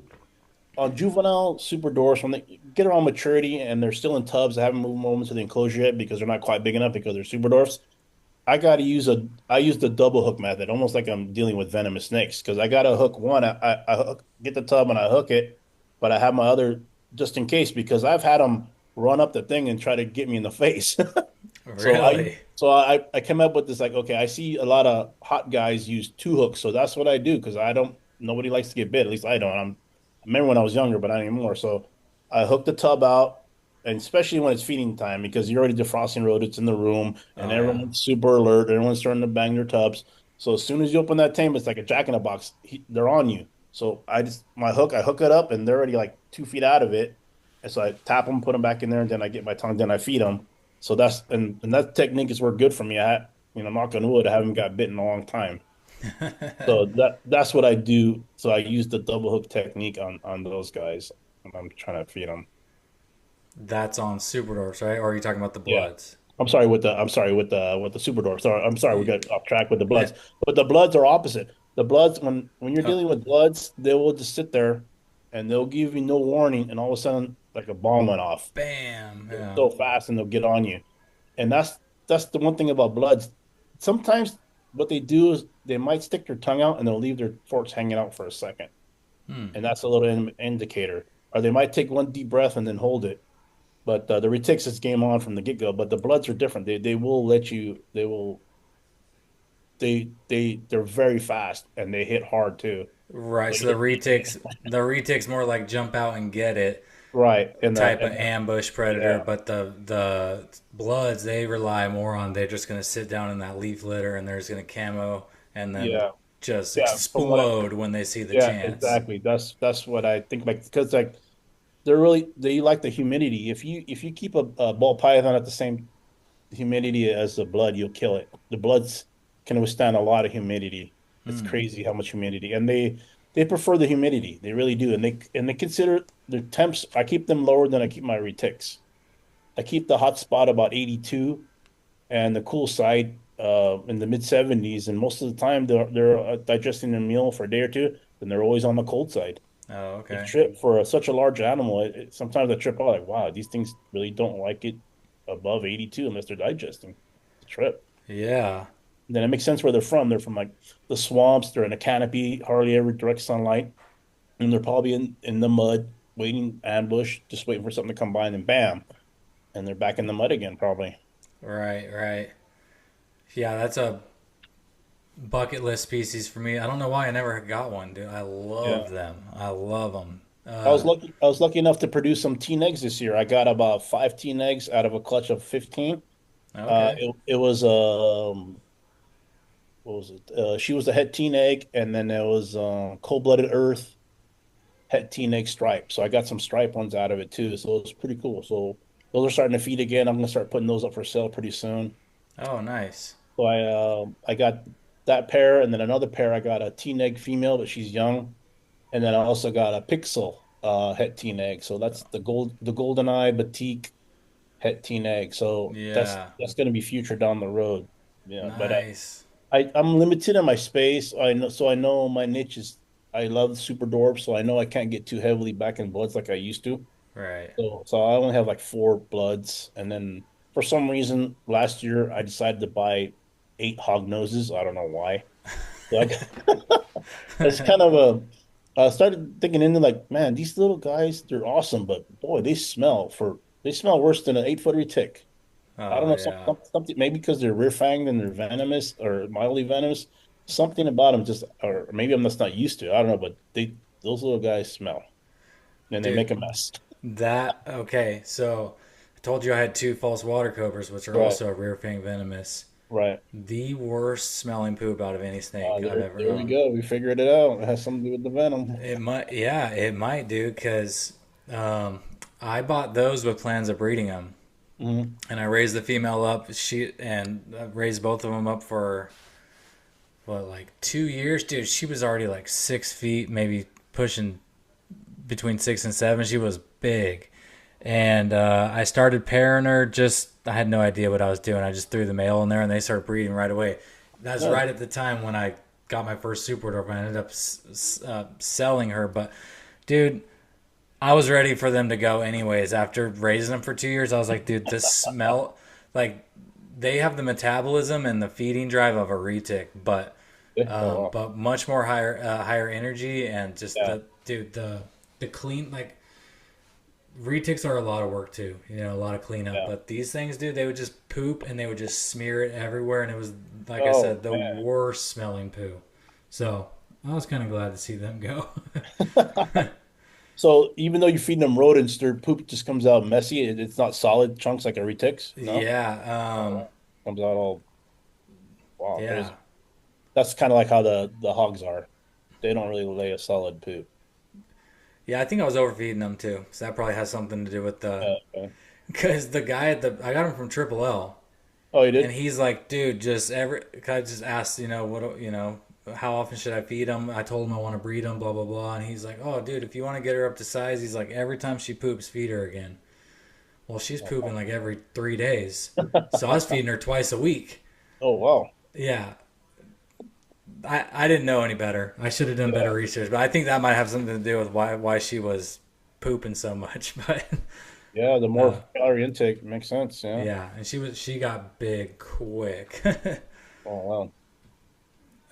on juvenile super dwarfs, when they get around maturity and they're still in tubs, I haven't moved them over to the enclosure yet because they're not quite big enough because they're super dwarfs. I use the double hook method, almost like I'm dealing with venomous snakes because I got to hook one. Get the tub and I hook it, but I have my other just in case because I've had them run up the thing and try to get me in the face. Really? I came up with this like, okay, I see a lot of hot guys use two hooks, so that's what I do because I don't. Nobody likes to get bit. At least I don't. I remember when I was younger, but not anymore. So I hook the tub out, and especially when it's feeding time because you're already defrosting rodents in the room, and Oh yeah. everyone's super alert. Everyone's starting to bang their tubs. So as soon as you open that tank, it's like a jack in a box. They're on you. So I hook it up, and they're already like 2 feet out of it. And so I tap them, put them back in there, and then I get my tongue, then I feed them. So and that technique has worked good for me. Knock on wood, I haven't got bitten in a long time. So that's what I do. So I use the double hook technique on those guys when I'm trying to feed them. That's on Super Dwarfs, right? Or are you talking about the Yeah. Bloods? I'm sorry with the super dwarf. Sorry, I'm sorry we got off track with the Yeah. bloods. But the bloods are opposite. The bloods, when you're dealing with bloods, they will just sit there and they'll give you no warning, and all of a sudden, like a bomb went off Bam. Yeah. so fast, and they'll get on you. And that's the one thing about bloods. Sometimes what they do is they might stick their tongue out and they'll leave their forks hanging out for a second, Hmm. and that's a little indicator. Or they might take one deep breath and then hold it. But the retics is game on from the get go. But the bloods are different. They will let you. They will. They're very fast and they hit hard too. Right. So So the reticks more like jump out and get it right, and type of ambush predator, yeah, but the bloods they rely more on they're just gonna sit down in that leaf litter and they're just gonna camo and then yeah, just yeah. From what I explode when they see the Yeah, chance. exactly. That's what I think. Like because like they like the humidity. If you keep a ball python at the same humidity as the blood, you'll kill it. The bloods can withstand a lot of humidity. It's Hmm. crazy how much humidity, and they prefer the humidity. They really do, and they consider their temps. I keep them lower than I keep my retics. I keep the hot spot about 82 and the cool side in the mid 70s. And most of the time they're digesting their meal for a day or two, and they're always on the cold side. Oh, The okay. trip for such a large animal, sometimes I trip out like, wow, these things really don't like it above 82 unless they're digesting. It's a trip. Yeah. And then it makes sense where they're from. They're from like the swamps. They're in a canopy, hardly ever direct sunlight, and they're probably in the mud, waiting ambush, just waiting for something to come by, and then bam, and they're back in the mud again, probably. Right. Right. Yeah, that's a bucket list species for me. I don't know why I never got one, dude. I Yeah. love them. I love them. I was lucky enough to produce some teen eggs this year. I got about 5 teen eggs out of a clutch of 15. Okay. It was what was it? She was the het teen egg, and then there was cold-blooded Earth het teen egg stripe. So I got some stripe ones out of it too. So it was pretty cool. So those are starting to feed again. I'm gonna start putting those up for sale pretty soon. Oh, nice. So I got that pair, and then another pair. I got a teen egg female, but she's young. And then I also got a Pixel het teen egg. So that's the golden eye batik het teen egg. So Yeah. that's going to be future down the road. Yeah, but Nice. I'm limited in my space. I know my niche is I love super dwarfs, so I know I can't get too heavily back in bloods like I used to. Right. So I only have like 4 bloods, and then for some reason last year I decided to buy 8 hog noses. I don't know why. So it's kind of a I started thinking into like, man, these little guys, they're awesome, but boy, they smell worse than an 8 foot tick. I don't Oh, know, yeah. something maybe because they're rear fanged and they're venomous or mildly venomous. Something about them just, or maybe I'm just not used to. It. I don't know, but those little guys smell and they Dude, make a mess. okay. So I told you I had two false water cobras, which are Right, also rear fang venomous. right. The worst smelling poop out of any snake I've ever There we owned. go. We figured it out. It has something to do with the venom. It might, yeah, it might do because um, I bought those with plans of breeding them, Hmm. and I raised the female up. She and I raised both of them up for what, like 2 years, dude. She was already like 6 feet, maybe pushing between 6 and 7. She was big, and I started pairing her. Just I had no idea what I was doing. I just threw the male in there, and they started breeding right away. That's Nice. right at the time when I got my first super dwarf. I ended up selling her, but dude, I was ready for them to go anyways. After raising them for 2 years, I was like, dude, this smell, like they have the metabolism and the feeding drive of a retic, Yeah. Oh, wow. but much more higher energy and just Yeah. the clean like retics are a lot of work too. You know, a lot of cleanup. Yeah. But these things, dude, they would just poop and they would just smear it everywhere, and it was like I Oh, said, the man. worst smelling poo. So I was kind of glad to see them go. So even though you're feeding them rodents, their poop just comes out messy. It's not solid chunks like a retic's. No, Yeah, comes out all wow, yeah, crazy. That's kind of like how the hogs are. They don't really lay a solid poop. yeah. I think I was overfeeding them too, so that probably has something to do with the Okay. because the guy at the I got him from Triple L, Oh, you and did? he's like, dude, just every I just asked, how often should I feed them? I told him I want to breed them, blah blah blah, and he's like, oh, dude, if you want to get her up to size, he's like, every time she poops, feed her again. Well, she's pooping like every 3 days, so I was feeding her twice a week. Oh, wow. Yeah, I didn't know any better. I should have done better Yeah, research, but I think that might have something to do with why she was pooping so much. But yeah. The uh, more calorie intake makes sense. Yeah. yeah, and she got big quick. Oh wow.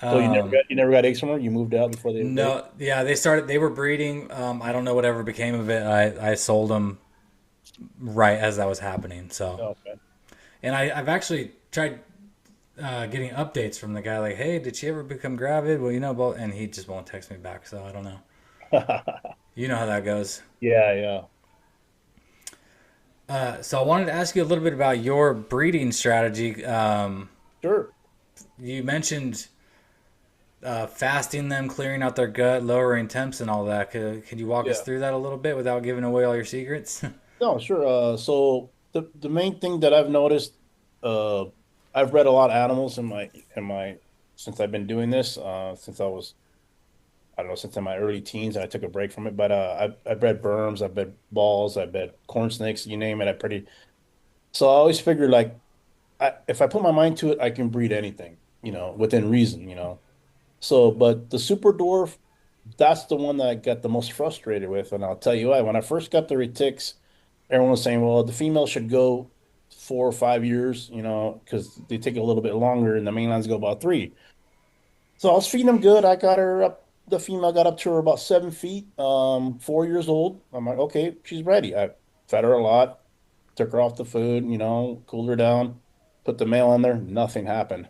So um, you never got eggs from her. You moved out before they. no, yeah, they were breeding. I don't know whatever became of it. I sold them right as that was happening. So, Oh, okay. and I've actually tried getting updates from the guy, like, hey, did she ever become gravid? Well, and he just won't text me back, so I don't know. You know how that goes. Yeah, yeah. So I wanted to ask you a little bit about your breeding strategy. Sure. You mentioned fasting them, clearing out their gut, lowering temps, and all that. Could you walk us Yeah. through that a little bit without giving away all your secrets? No, sure. So the main thing that I've noticed, uh, I've read a lot of animals in my since I've been doing this, since I was I don't know since in my early teens, and I took a break from it. But I've bred berms, I've bred balls, I've bred corn snakes, you name it. I pretty so I always figured like if I put my mind to it, I can breed anything, within reason, So, but the super dwarf, that's the one that I got the most frustrated with. And I'll tell you why. When I first got the retics, everyone was saying, well, the female should go 4 or 5 years, because they take a little bit longer and the mainlines go about three. So I was feeding them good. I got her up, the female got up to her about 7 feet, 4 years old. I'm like, okay, she's ready. I fed her a lot, took her off the food, cooled her down, put the male in there, nothing happened.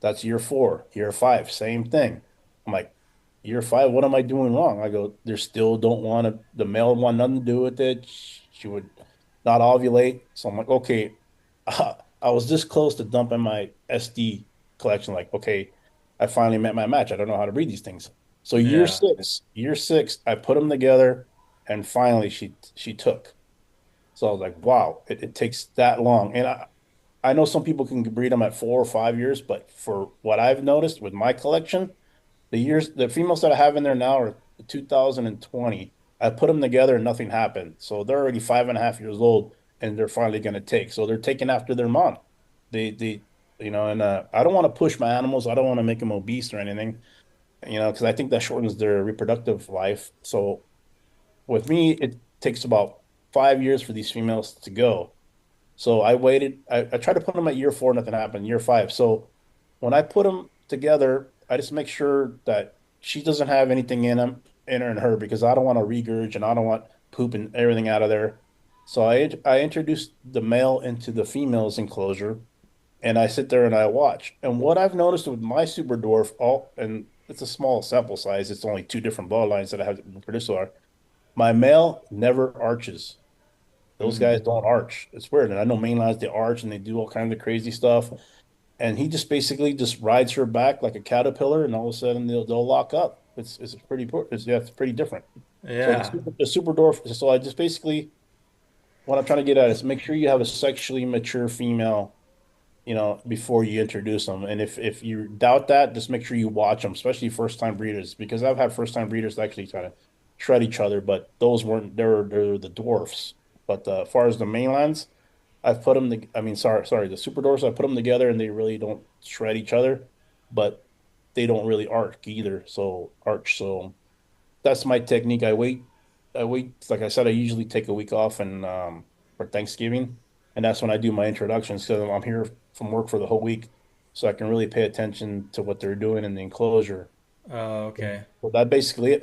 That's year four. Year five, same thing. I'm like, year five, what am I doing wrong? I go, they still don't want to, the male want nothing to do with it. She would not ovulate. So I'm like, okay, I was this close to dumping my SD collection. Like, okay, I finally met my match. I don't know how to breed these things. So Yeah, year six, I put them together, and finally she took. So I was like, wow, it takes that long. And I know some people can breed them at 4 or 5 years, but for what I've noticed with my collection, the females that I have in there now are 2020. I put them together and nothing happened. So they're already 5.5 years old and they're finally going to take. So they're taking after their mom. And I don't want to push my animals. I don't want to make them obese or anything, because I think that shortens their reproductive life. So with me, it takes about 5 years for these females to go. So I waited. I tried to put them at year four, nothing happened. Year five. So when I put them together, I just make sure that she doesn't have anything in her and her, because I don't want to regurge and I don't want poop and everything out of there. So I introduced the male into the female's enclosure, and I sit there and I watch. And what I've noticed with my super dwarf, and it's a small sample size. It's only two different bloodlines that I have produced so far. My male never arches. Those mm. guys don't arch. It's weird. And I know mainlines, they arch and they do all kinds of crazy stuff. And he just basically just rides her back like a caterpillar, and all of a sudden they'll lock up. It's pretty yeah, it's pretty different. So Yeah, the super dwarf. So I just basically what I'm trying to get at is make sure you have a sexually mature female, before you introduce them. And if you doubt that, just make sure you watch them, especially first time breeders, because I've had first time breeders actually try to shred each other, but those weren't they're the dwarfs. But as far as the mainlands, I've put them. I mean, sorry, the super dwarfs. I put them together, and they really don't shred each other, but they don't really arch. So that's my technique. I wait. Like I said, I usually take a week off and for Thanksgiving, and that's when I do my introductions because I'm here from work for the whole week, so I can really pay attention to what they're doing in the enclosure. oh, okay. So that basically it.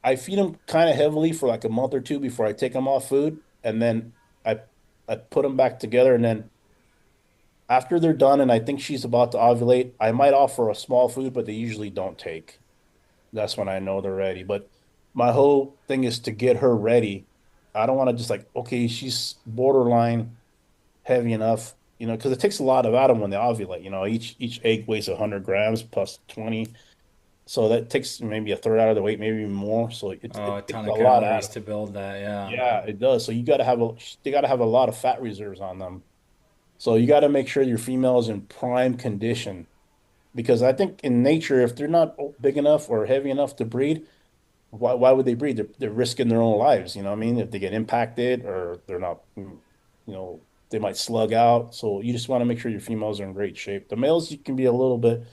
I feed them kind of heavily for like a month or two before I take them off food, and then I I put them back together, and then after they're done, and I think she's about to ovulate, I might offer a small food, but they usually don't take. That's when I know they're ready. But my whole thing is to get her ready. I don't want to just like, okay, she's borderline heavy enough, because it takes a lot of Adam when they ovulate. Each egg weighs 100 grams plus 20. So that takes maybe a third out of the weight, maybe even more. So Oh, it a takes ton a of lot out calories of. to build that. Yeah. Yeah, it does. So they got to have a lot of fat reserves on them. So you got to make sure your female is in prime condition, because I think in nature, if they're not big enough or heavy enough to breed, why would they breed? They're risking their own lives. You know what I mean? If they get impacted or they're not, they might slug out. So you just want to make sure your females are in great shape. The males, you can be a little bit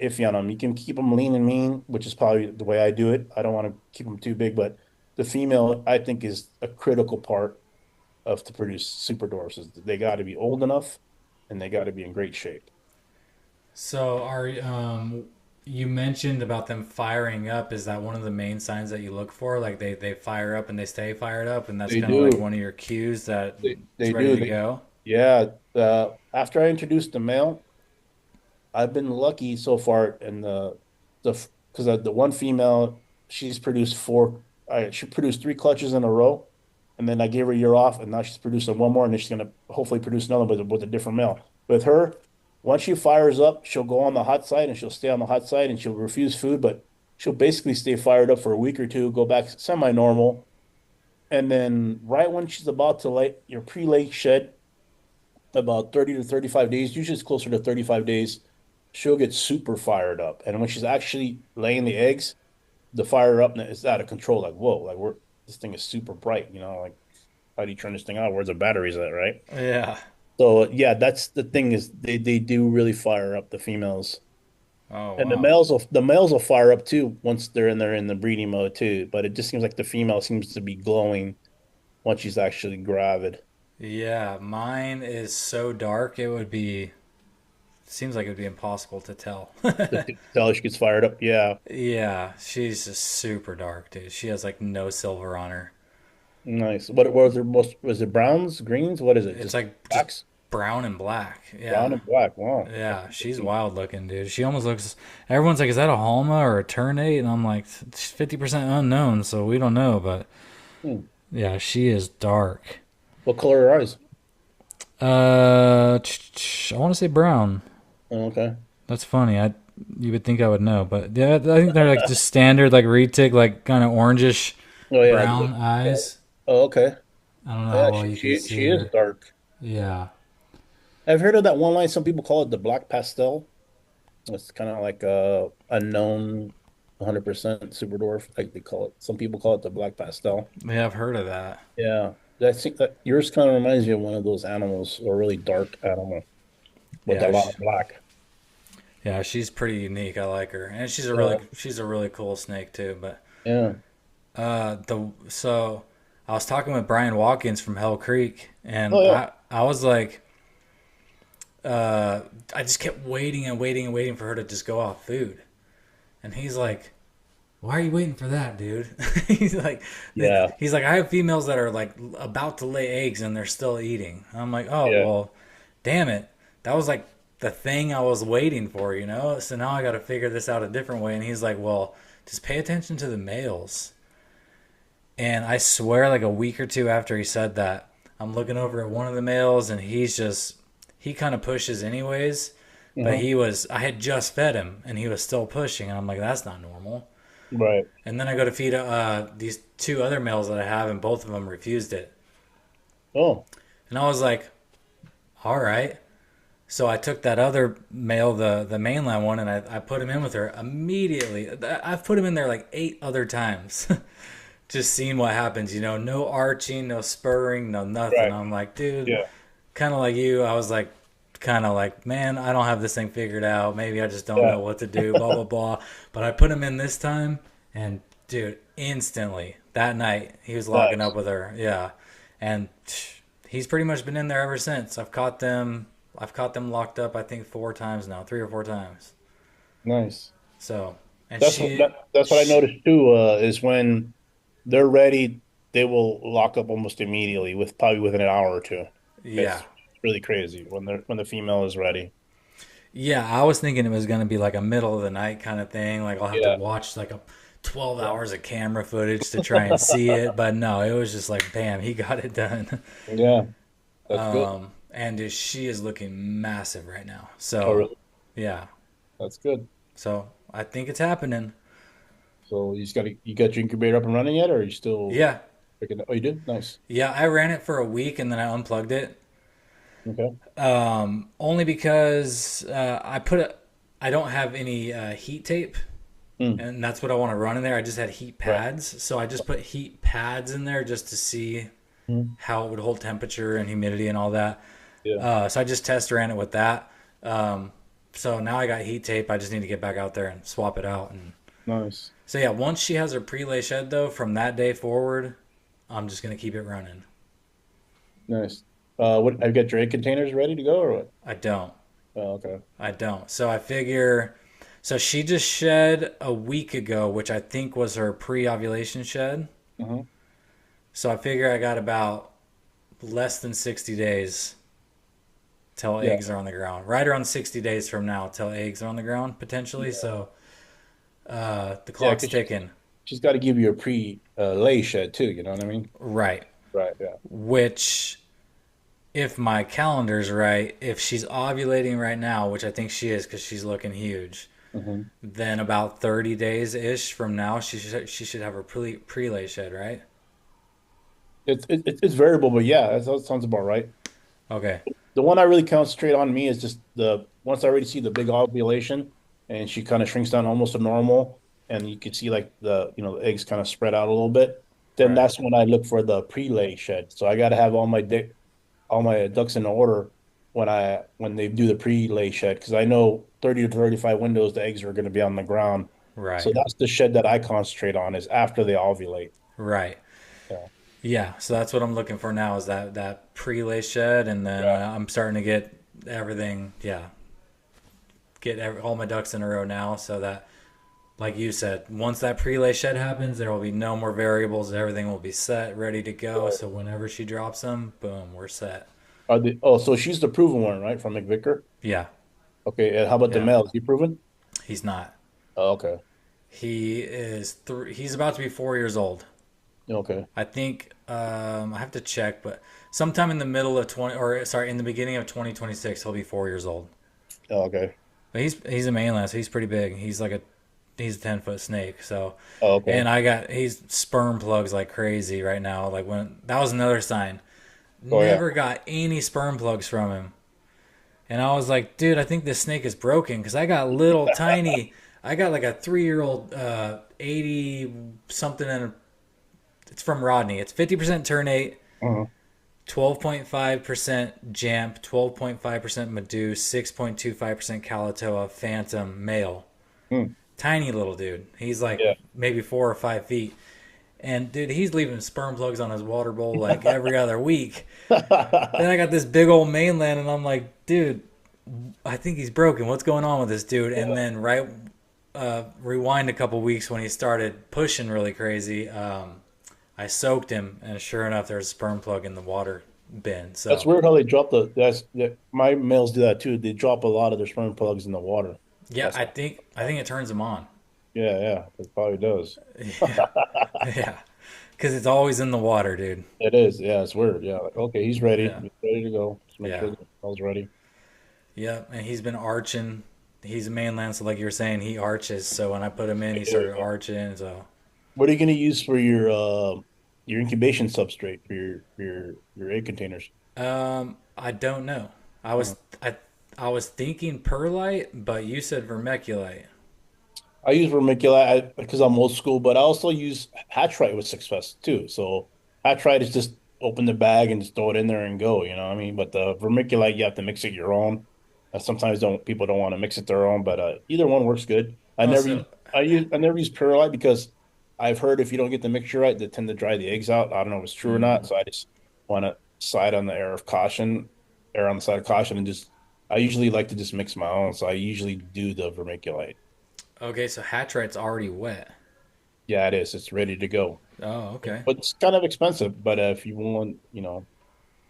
iffy on them. You can keep them lean and mean, which is probably the way I do it. I don't want to keep them too big, but the female, I think, is a critical part of to produce super dwarfs. Is they got to be old enough and they got to be in great shape. So are you mentioned about them firing up? Is that one of the main signs that you look for? Like they fire up and they stay fired up, and that's They kind of like do. one of your cues that it's They ready do. to go. Yeah. After I introduced the male, I've been lucky so far in the because the one female she's produced four. She produced three clutches in a row, and then I gave her a year off, and now she's producing one more, and then she's gonna hopefully produce another with a different male. With her, once she fires up, she'll go on the hot side and she'll stay on the hot side and she'll refuse food, but she'll basically stay fired up for a week or two, go back semi-normal, and then right when she's about to lay your pre-lay shed, about 30 to 35 days, usually it's closer to 35 days, she'll get super fired up. And when she's actually laying the eggs, the fire up is out of control. Like, whoa, like this thing is super bright, like how do you turn this thing on? Where's the batteries at, right? Yeah. So yeah, that's the thing is they do really fire up the females. Oh And wow. the males will fire up too once they're in the breeding mode too. But it just seems like the female seems to be glowing once she's actually gravid. Yeah, mine is so dark it would be seems like it would be impossible to tell. To tell she gets fired up. Yeah. Yeah, she's just super dark, dude. She has like no silver on her. Nice. What was there most was it browns, greens? What is it? It's Just like just blacks? brown and black. Brown Yeah. and black. Wow. Yeah, she's wild looking, dude. She almost looks. Everyone's like, "Is that a Halma or a Ternate?" And I'm like, "It's 50% unknown, so we don't know." But Hmm. yeah, she is dark. What color are eyes? I want to say brown. Oh, okay. That's funny. You would think I would know, but yeah, I think they're like just standard, like retic, like kind of orangish Oh yeah. brown eyes. Oh, okay. I don't know Yeah, how well you can she see is her. dark. Yeah. I've heard of that one line. Some people call it the black pastel. It's kind of like a unknown 100% super dwarf, like they call it. Some people call it the black pastel. Yeah, I've heard of that. Yeah. I think that yours kind of reminds me of one of those animals, a really dark animal with a Yeah, lot of black. yeah, she's pretty unique. I like her, and Yeah. she's a really cool snake too. But Yeah. the so I was talking with Brian Watkins from Hell Creek, and Oh yeah. I was like, I just kept waiting and waiting and waiting for her to just go off food, and he's like, why are you waiting for that, dude? he's like, Yeah. I have females that are like about to lay eggs and they're still eating. I'm like, oh Yeah. well, damn it, that was like the thing I was waiting for, you know. So now I got to figure this out a different way. And he's like, well, just pay attention to the males. And I swear, like a week or two after he said that, I'm looking over at one of the males and he kind of pushes anyways. But Uh-huh. I had just fed him and he was still pushing. And I'm like, that's not normal. Right. And then I go to feed these two other males that I have, and both of them refused it. Oh. And I was like, all right. So I took that other male, the mainland one, and I put him in with her immediately. I've put him in there like 8 other times. Just seeing what happens, you know, no arching, no spurring, no nothing. Right. I'm like, dude, Yeah. kind of like you. I was like, kind of like, man, I don't have this thing figured out. Maybe I just don't Yeah. know what to do, blah, blah, blah. But I put him in this time, and dude, instantly, that night, he was locking Nice. up with her. Yeah. And he's pretty much been in there ever since. I've caught them locked up, I think 4 times now, 3 or 4 times. Nice. So, and That's what I noticed too, is when they're ready, they will lock up almost immediately with probably within an hour or two. yeah. It's really crazy when the female is ready. Yeah, I was thinking it was going to be like a middle of the night kind of thing. Like I'll have to Yeah. watch like a 12 hours of camera footage to try and see it. But no, it was just like, bam, he got it done. Yeah. That's good. And she is looking massive right now. Oh, So, really? yeah. That's good. So I think it's happening. So you got your incubator up and running yet, or are you still Yeah. picking? Oh, you did? Nice. Yeah, I ran it for a week and then I unplugged it. Okay. Only because I don't have any heat tape. Mm. And that's what I want to run in there. I just had heat Right. pads. So I just put heat pads in there just to see Mm. how it would hold temperature and humidity and all that. Yeah. So I just test ran it with that. Um, so now I got heat tape. I just need to get back out there and swap it out. And Nice. so yeah, once she has her pre-lay shed though, from that day forward, I'm just gonna keep it running. Nice. What have you got your egg containers ready to go or what? I don't. Oh, okay. I don't. So I figure. So she just shed a week ago, which I think was her pre-ovulation shed. Hmm. So I figure I got about less than 60 days till Yeah. eggs are on the ground. Right around 60 days from now till eggs are on the ground potentially. So the Yeah, clock's because ticking. she's got to give you a pre lay shed too. You know what I mean? Right. Right. Yeah. Which, if my calendar's right, if she's ovulating right now, which I think she is because she's looking huge, Hmm. then about 30 days ish from now, she should have her pre-lay shed, right? It's variable, but yeah, that sounds about right. Okay. The one I really concentrate on me is just the once I already see the big ovulation and she kind of shrinks down almost to normal, and you can see like the eggs kind of spread out a little bit. Then Right. that's when I look for the pre-lay shed. So I got to have all my ducks in order when they do the pre-lay shed because I know 30 to 35 windows the eggs are going to be on the ground. So Right. that's the shed that I concentrate on is after they ovulate. Right. Yeah. Yeah. So that's what I'm looking for now is that pre-lay shed, and then Yeah. I'm starting to get everything. Yeah. All my ducks in a row now, so that, like you said, once that pre-lay shed happens, there will be no more variables. Everything will be set, ready to go. So whenever she drops them, boom, we're set. So she's the proven one, right? From McVicker? Yeah. Okay, and how about the Yeah. male? Is he proven? He's not. Oh, okay. He's about to be 4 years old. Okay. I think I have to check, but sometime in the middle of 20, or sorry, in the beginning of 2026, he'll be 4 years old. Oh, okay. But he's a mainland, so he's pretty big. He's a 10-foot snake. So, Oh, okay. and he's sperm plugs like crazy right now. Like when that was another sign. Oh, yeah. Never got any sperm plugs from him. And I was like, dude, I think this snake is broken because I got little tiny. I got like a 3 year old 80 something, and it's from Rodney. It's 50% ternate, Uh-huh. 12.5% Jamp, 12.5% Medusa, 6.25% Kalatoa, Phantom, male. Hmm. Tiny little dude. He's like Yeah. maybe 4 or 5 feet. And dude, he's leaving sperm plugs on his water bowl like every other week. Then I got this big old mainland, and I'm like, dude, I think he's broken. What's going on with this dude? And then rewind a couple weeks when he started pushing really crazy. I soaked him, and sure enough, there's a sperm plug in the water bin. That's So weird how they drop my males do that too. They drop a lot of their sperm plugs in the water. yeah, That's I think it turns him on. yeah, it probably does. Yeah, yeah, because it's always in the water, dude. It is. Yeah, it's weird. Yeah. Like, okay, he's ready. Yeah, He's ready to go. Just make sure yeah, the smells ready. yeah. And he's been arching. He's a mainland, so like you were saying, he arches. So when I put him in, he Yeah, started yeah. arching. So What are you going to use for your incubation substrate for your egg containers? I don't know. Uh, I was thinking perlite, but you said vermiculite. I use vermiculite because I'm old school, but I also use Hatchite with success too. So Hatchite is just open the bag and just throw it in there and go. You know what I mean? But the vermiculite, you have to mix it your own. Sometimes don't people don't want to mix it their own, but either one works good. Oh, so I never use perlite because I've heard if you don't get the mixture right, they tend to dry the eggs out. I don't know if it's true or not, mm, so I just want to side on the err on the side of caution, and just I usually like to just mix my own. So I usually do the vermiculite. okay. So Hatchite's already wet. Yeah, it is. It's ready to go. Oh, okay. But it's kind of expensive. But if you want,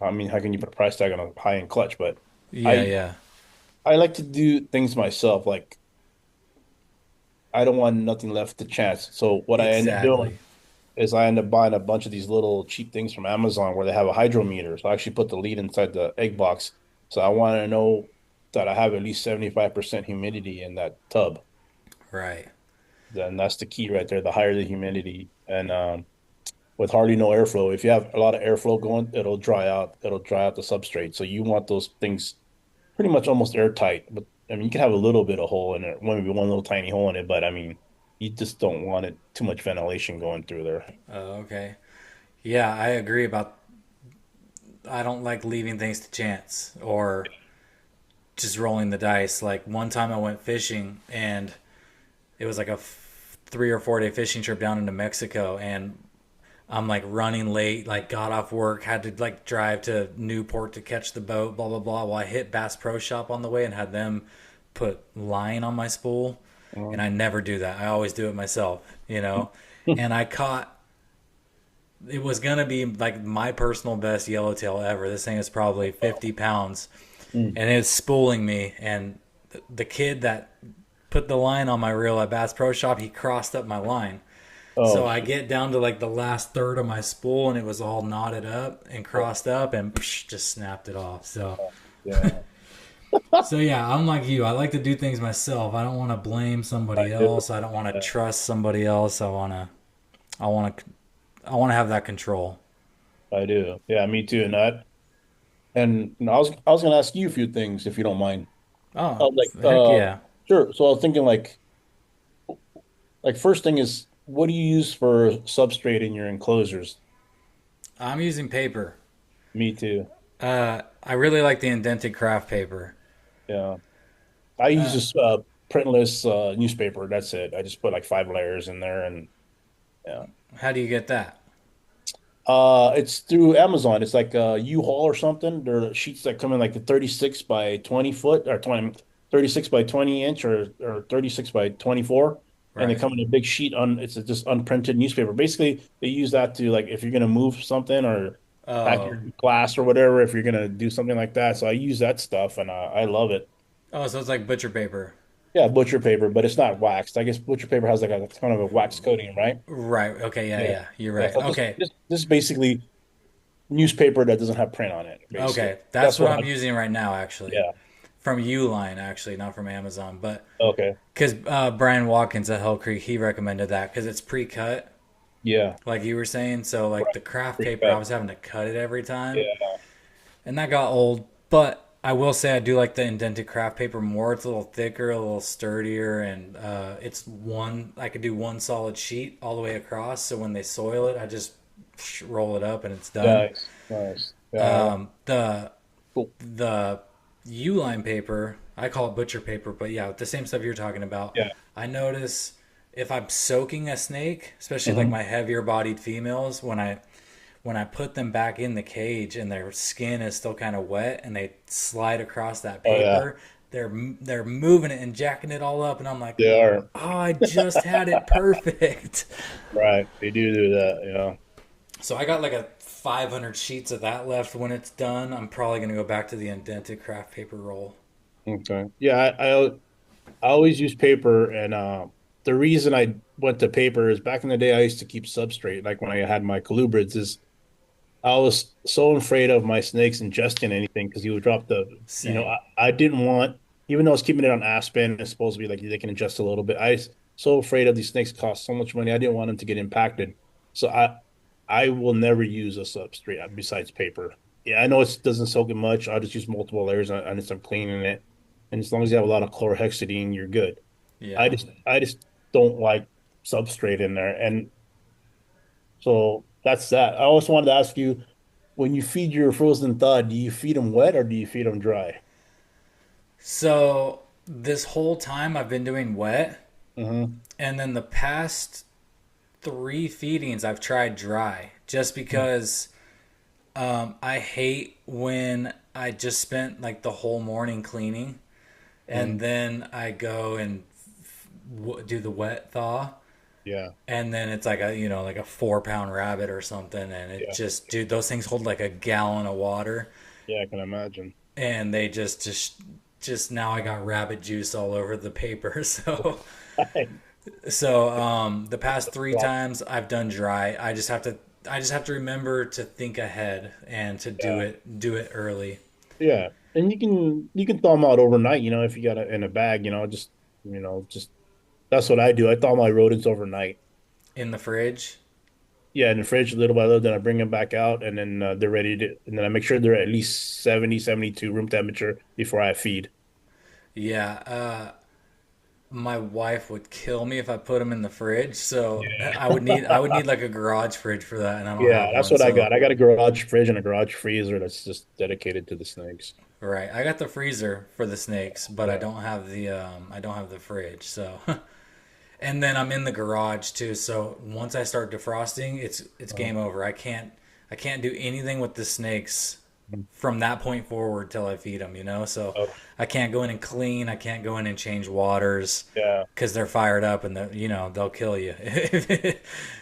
I mean, how can you put a price tag on a high-end clutch? But Yeah, I yeah, I like to do things myself. Like I don't want nothing left to chance. So what I end up doing exactly. is I end up buying a bunch of these little cheap things from Amazon where they have a hydrometer. So I actually put the lead inside the egg box. So I want to know that I have at least 75% humidity in that tub. Right. Then that's the key right there. The higher the humidity, and with hardly no airflow. If you have a lot of airflow going, it'll dry out. It'll dry out the substrate. So you want those things pretty much almost airtight. But I mean, you can have a little bit of hole in it, maybe one little tiny hole in it. But I mean, you just don't want it too much ventilation going through there. Okay. Yeah, I agree about I don't like leaving things to chance or just rolling the dice. Like one time I went fishing and it was like a 3 or 4 day fishing trip down into Mexico, and I'm like running late, like got off work, had to like drive to Newport to catch the boat, blah blah blah. Well, I hit Bass Pro Shop on the way and had them put line on my spool, and I never do that. I always do it myself, you know. And I caught, it was gonna be like my personal best yellowtail ever. This thing is probably 50 pounds, Mm. and it's spooling me. And the kid that put the line on my reel at Bass Pro Shop, he crossed up my line. So Oh, I get down to like the last third of my spool, and it was all knotted up and crossed up, and psh, just snapped it off. So, yeah, so yeah, I'm like you. I like to do things myself. I don't want to blame I somebody do. else. I don't want to Yeah, trust somebody else. I want to, I want to have that control. I do. Yeah, me too. And I was gonna ask you a few things if you don't mind. Oh, Like, heck yeah. sure. So I was thinking like first thing is, what do you use for substrate in your enclosures? I'm using paper. Me too. I really like the indented craft paper. Yeah, I use Uh, this printless newspaper. That's it. I just put like 5 layers in there, and yeah. how do you get that? It's through Amazon. It's like a U-Haul or something. There are sheets that come in like the 36 by 20 foot or 36 by 20 inch or 36 by 24. And they Right. come in a big sheet it's just unprinted newspaper. Basically, they use that to like if you're gonna move something or pack Oh, your glass or whatever, if you're gonna do something like that. So I use that stuff and I love it. oh, so it's like butcher paper. Yeah, butcher paper, but it's not waxed. I guess butcher paper has like a kind of a wax coating, right? Right. Okay. Yeah. Yeah. Yeah. You're Yeah. right. So Okay. this is basically newspaper that doesn't have print on it, basically. Okay. That's That's what what I'm I, using right now, actually, yeah. from Uline, actually, not from Amazon, but Okay. because Brian Watkins at Hell Creek, he recommended that because it's pre-cut, Yeah. like you were saying. So like Right. the craft paper, I Pre-cut. was having to cut it every time, Yeah. and that got old. But I will say I do like the indented craft paper more. It's a little thicker, a little sturdier, and it's one. I could do one solid sheet all the way across. So when they soil it, I just roll it up and it's done. Nice. Nice. Yeah. The Cool. the Uline paper, I call it butcher paper, but yeah, the same stuff you're talking about. Yeah. I notice if I'm soaking a snake, especially like Hmm. my heavier bodied females, when I put them back in the cage and their skin is still kind of wet and they slide across that Oh yeah. paper, they're moving it and jacking it all up, and I'm like, They are. oh, I just had it perfect. Right. They do that. Yeah. So I got like a 500 sheets of that left. When it's done, I'm probably gonna go back to the indented craft paper roll. Okay. Yeah. I always use paper, and the reason I went to paper is back in the day I used to keep substrate, like when I had my colubrids, is I was so afraid of my snakes ingesting anything because he would drop Same. I didn't want, even though I was keeping it on Aspen, it's supposed to be like they can adjust a little bit. I was so afraid of these snakes cost so much money. I didn't want them to get impacted. So I will never use a substrate besides paper. Yeah, I know it doesn't soak in much. I'll just use multiple layers and I'm cleaning it. And as long as you have a lot of chlorhexidine, you're good. Yeah. I just don't like substrate in there. And so that's that. I also wanted to ask you, when you feed your frozen thawed, do you feed them wet or do you feed them dry? So this whole time I've been doing wet, Hmm. and then the past 3 feedings I've tried dry, just because I hate when I just spent like the whole morning cleaning, and Hmm. then I go and do the wet thaw. Yeah, And then it's like a, like a 4 pound rabbit or something, and it yeah, just, dude, those things hold like a gallon of water, yeah. I can imagine. and they just now I got rabbit juice all over the paper. So the past three times I've done dry. I just have to remember to think ahead and to Yeah, do it early yeah. And you can thaw them out overnight. If you got it in a bag. Just that's what I do. I thaw my rodents overnight. in the fridge. Yeah, in the fridge little by little. Then I bring them back out, and then they're ready to. And then I make sure they're at least 70, 72 room temperature before I feed. Yeah, my wife would kill me if I put them in the fridge. So Yeah. I would need like a garage fridge for that, and I don't Yeah, have that's one. what I So got. I got a garage fridge and a garage freezer that's just dedicated to the snakes. right, I got the freezer for the snakes, but Yeah. I don't have the fridge. So and then I'm in the garage too. So once I start defrosting, it's Uh, game over. I can't do anything with the snakes from that point forward till I feed them. You know, so oh, I can't go in and clean. I can't go in and change waters yeah. because they're fired up and they'll kill you.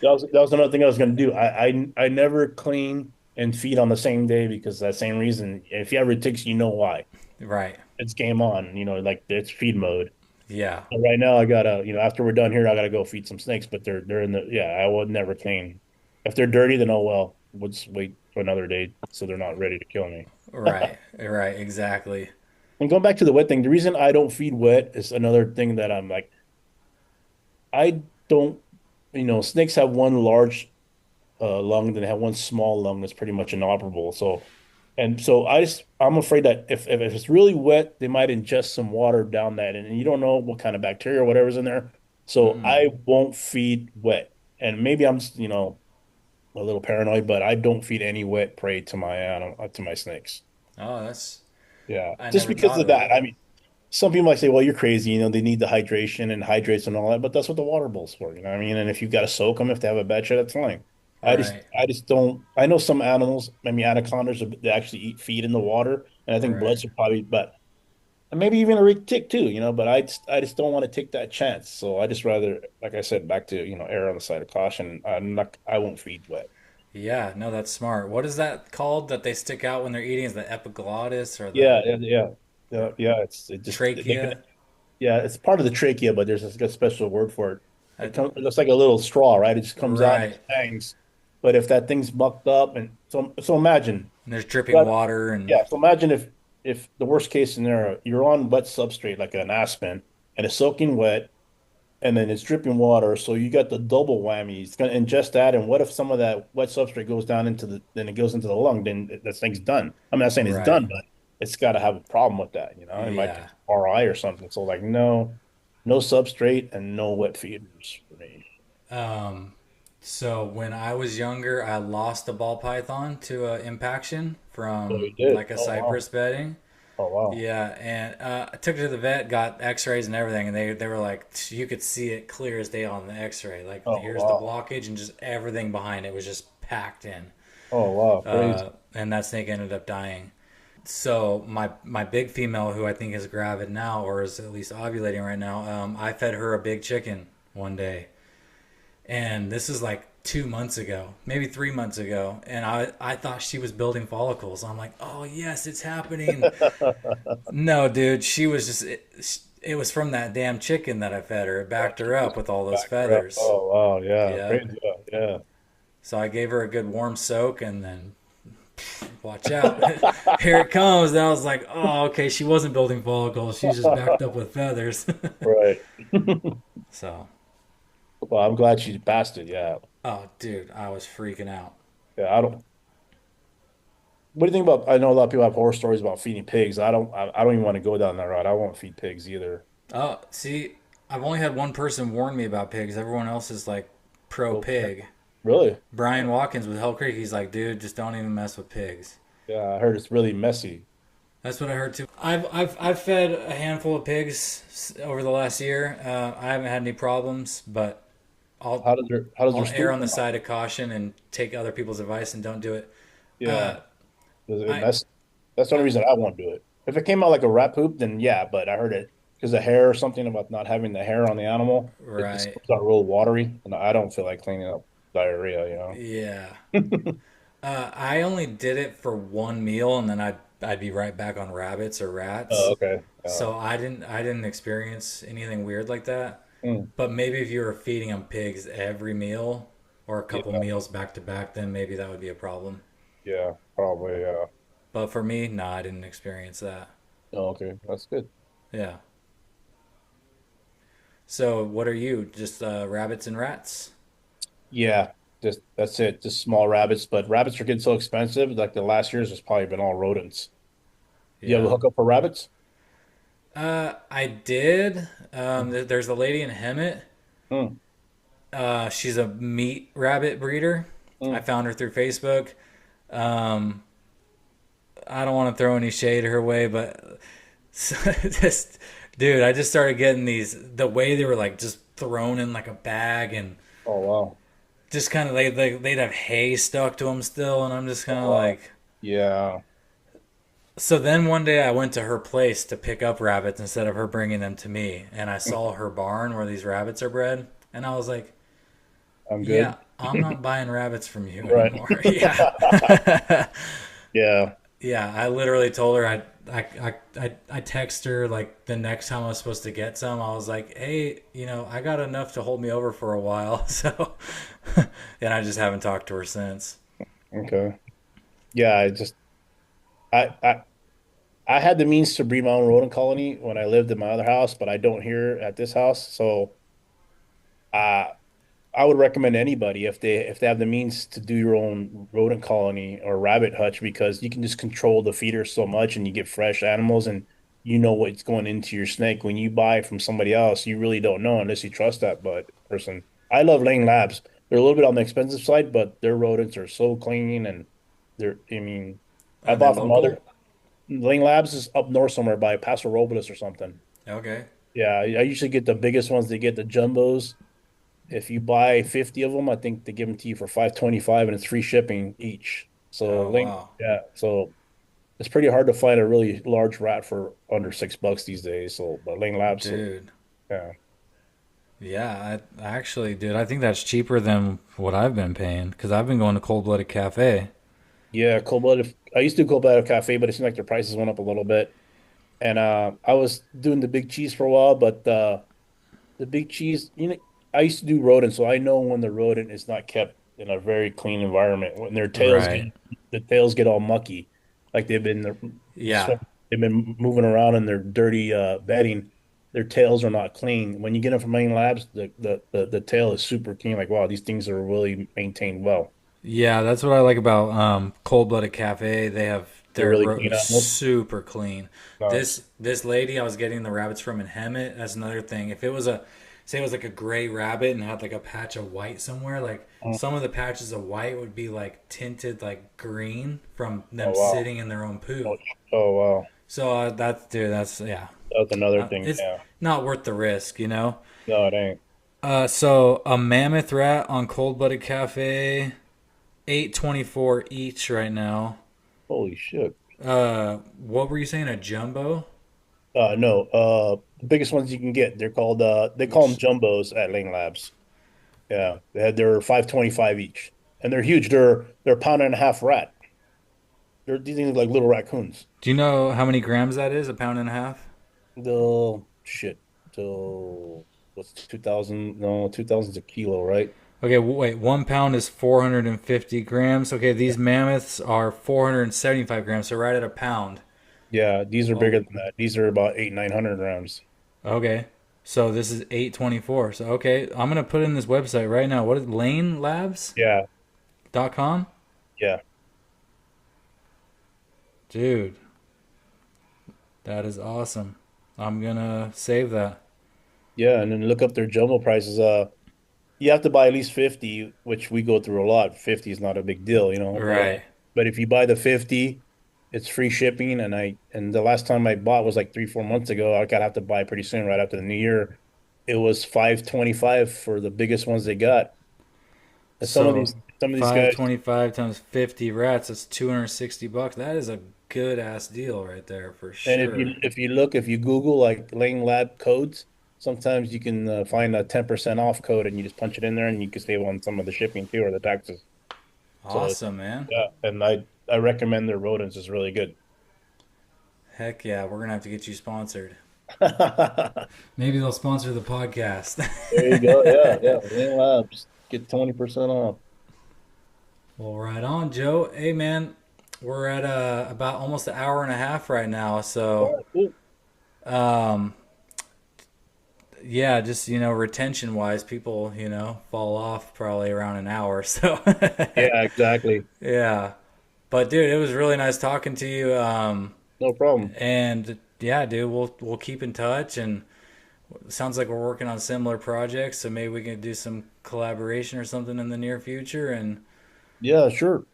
That was another thing I was going to do. I never clean and feed on the same day because that same reason. If you ever ticks, you know why. Right. It's game on. Like it's feed mode. Yeah. But right now, I gotta, after we're done here, I gotta go feed some snakes. But they're in the yeah. I would never clean. If they're dirty, then oh well. We'll just wait for another day so they're not ready to kill me. Right. Right. Exactly. And going back to the wet thing, the reason I don't feed wet is another thing that I'm like, I don't, snakes have one large lung, then they have one small lung that's pretty much inoperable. So I'm afraid that if it's really wet, they might ingest some water down that, and you don't know what kind of bacteria or whatever's in there. So Mm. I won't feed wet. And maybe I'm just, a little paranoid, but I don't feed any wet prey to my animal, to my snakes. Oh, that's Yeah, I just never because thought of of that. that. I mean, some people might say, well, you're crazy. They need the hydration and hydrates and all that, but that's what the water bowl's for. You know what I mean? And if you've got to soak them, if they have a bad shit, that's fine. Right. I just don't. I know some animals, I mean, anacondas, they actually eat feed in the water, and I think Right. bloods are probably, but and maybe even a tick too, But I just don't want to take that chance. So I just rather, like I said, back to err on the side of caution. I won't feed wet. Yeah. No, that's smart. What is that called that they stick out when they're eating? Is the epiglottis or the Yeah, yeah, yeah, yeah. Yeah, trachea? yeah, it's part of the trachea, but there's a special word for it. I, It looks like a little straw, right? It just comes out and it right. just hangs. But if that thing's mucked up, and so imagine, And there's dripping but water and yeah, so imagine if the worst case scenario, you're on wet substrate like an aspen, and it's soaking wet, and then it's dripping water, so you got the double whammy. It's gonna ingest that, and what if some of that wet substrate goes down then it goes into the lung, then that thing's done. I'm not saying it's right. done, but it's got to have a problem with that, It might Yeah. get RI or something. So like no, no substrate and no wet feeders for me. Um, so when I was younger, I lost a ball python to impaction Oh, from you did? like a Oh wow. cypress bedding. Oh wow. Yeah, and I took it to the vet, got X-rays and everything, and they were like, you could see it clear as day on the X-ray. Like Oh here's the wow. blockage, and just everything behind it was just packed in. Oh wow. Crazy. And that snake ended up dying. So my big female, who I think is gravid now, or is at least ovulating right now, I fed her a big chicken one day, and this is like 2 months ago, maybe 3 months ago, and I thought she was building follicles. I'm like, oh yes, it's happening. No, dude, she was just it was from that damn chicken that I fed her. It Oh, backed her she up just with all those backed her up. feathers. Oh wow. Yeah. Yep. Crazy. Yeah. Yeah. So I gave her a good warm soak, and then watch out, here it comes. And I was like, oh, okay, she wasn't building follicles. She's just backed up with feathers. Right. So, Well, I'm glad she passed it. Yeah. oh, dude, I was freaking out. Yeah. I don't. What do you think about? I know a lot of people have horror stories about feeding pigs. I don't even want to go down that route. I won't feed pigs either. Oh, see, I've only had one person warn me about pigs. Everyone else is like pro Well, pig. really? Brian Watkins with Hell Creek, he's like, dude, just don't even mess with pigs. Yeah, I heard it's really messy. That's what I heard too. I've fed a handful of pigs over the last year. I haven't had any problems, but I'll How does their I'll err stool on the come out? side of caution and take other people's advice and don't do it. Yeah, Uh, does it I, mess? That's the only I reason I won't do it. If it came out like a rat poop, then yeah. But I heard it because the hair or something about not having the hair on the animal. It just right, comes out real watery, and I don't feel like cleaning up diarrhea. yeah. I only did it for one meal, and then I'd be right back on rabbits or Oh, rats. okay. So I didn't experience anything weird like that. Mm, But maybe if you were feeding them pigs every meal or a couple yeah, meals back to back, then maybe that would be a problem. yeah, probably. Yeah. But for me, no, I didn't experience that. Oh, okay, that's good. Yeah. So what are you? Just rabbits and rats? Yeah, just that's it. Just small rabbits, but rabbits are getting so expensive. Like the last years, it's probably been all rodents. Do you have a Yeah. hookup for rabbits? I did. There's a lady in Hemet. Mm, She's a meat rabbit breeder. I mm. found her through Facebook. Um, I don't want to throw any shade her way, but just, dude, I just started getting these. The way they were like just thrown in like a bag and Oh wow. just kind of they'd have hay stuck to them still, and I'm just kind Oh of wow. like. Yeah. So then one day I went to her place to pick up rabbits instead of her bringing them to me, and I saw her barn where these rabbits are bred, and I was like, I'm "Yeah, good. I'm not buying rabbits from you Right. anymore." Yeah, Yeah. yeah. I literally told her I text her like the next time I was supposed to get some. I was like, "Hey, I got enough to hold me over for a while," so, and I just haven't talked to her since. Okay. Yeah, I I had the means to breed my own rodent colony when I lived in my other house, but I don't here at this house. So uh I would recommend anybody if they have the means to do your own rodent colony or rabbit hutch because you can just control the feeder so much and you get fresh animals and you know what's going into your snake. When you buy from somebody else, you really don't know unless you trust that but person. I love Lane Labs. They're a little bit on the expensive side, but their rodents are so clean and I mean, I Are they bought from other local? Lane Labs is up north somewhere by Paso Robles or something. Okay. Yeah, I usually get the biggest ones. They get the jumbos. If you buy 50 of them, I think they give them to you for 525 and it's free shipping each. So Oh link, wow, yeah. So it's pretty hard to find a really large rat for under $6 these days. So but Ling Labs, so dude. yeah. Yeah, I actually, dude, I think that's cheaper than what I've been paying because I've been going to Cold Blooded Cafe. Yeah, cold blooded. I used to do cold blooded cafe, but it seemed like their prices went up a little bit. And I was doing the big cheese for a while, but the big cheese, I used to do rodent, so I know when the rodent is not kept in a very clean environment, when their tails get Right. the tails get all mucky, like Yeah. they've been moving around in their dirty bedding. Their tails are not clean. When you get them from Maine Labs, the tail is super clean. Like, wow, these things are really maintained well. Yeah, that's what I like about Cold Blooded Cafe. They have They're their really clean animals. super clean. Nice. This lady I was getting the rabbits from in Hemet. That's another thing. If it was say it was like a gray rabbit and had like a patch of white somewhere, like Mm. some of the patches of white would be like tinted like green from Oh them wow. sitting in their own Oh, poo. oh wow. So that's dude, that's yeah. That's another thing. It's Yeah. not worth the risk. No, it ain't. So a mammoth rat on Cold Blooded Cafe, 824 each right now. Holy shit. What were you saying? A jumbo? No, the biggest ones you can get. They call them jumbos at Lane Labs. Yeah, they're 525 each, and they're huge. They're a pound and a half rat. These things are like little raccoons. Do you know how many grams that is? A pound and a half? The shit. So what's 2000? No, 2000's a kilo, right? Okay, wait. 1 pound is 450 grams. Okay, these mammoths are 475 grams, so right at a pound. Yeah, these are bigger Oh, than that. These are about 800, 900 grams. okay. So this is 824. So okay, I'm gonna put in this website right now. What is lanelabs.com? Yeah, yeah, Dude, that is awesome. I'm gonna save that. yeah. And then look up their jumbo prices. You have to buy at least 50, which we go through a lot. 50 is not a big deal. Right. But if you buy the 50, it's free shipping. And the last time I bought was like 3, 4 months ago. I gotta have to buy pretty soon, right after the new year. It was 525 for the biggest ones they got. And So some of these guys, 525 times 50 rats, that's 260 bucks. That is a good ass deal right there for and sure. if you Google like Lane Lab codes, sometimes you can find a 10% off code and you just punch it in there and you can save on some of the shipping too or the taxes. So Awesome, man. yeah, and I recommend their rodents is really good. Heck yeah, we're gonna have to get you sponsored. There Maybe they'll sponsor the podcast. you go. Yeah, yeah. Lane Labs get 20% off. Well, right on, Joe. Hey, man, we're at about almost an hour and a half right now. All So, right, cool. um, yeah, just retention wise, people fall off probably around an hour. So, Yeah, exactly. yeah. But dude, it was really nice talking to you. No problem. And yeah, dude, we'll keep in touch, and it sounds like we're working on similar projects, so maybe we can do some collaboration or something in the near future, and Yeah, sure.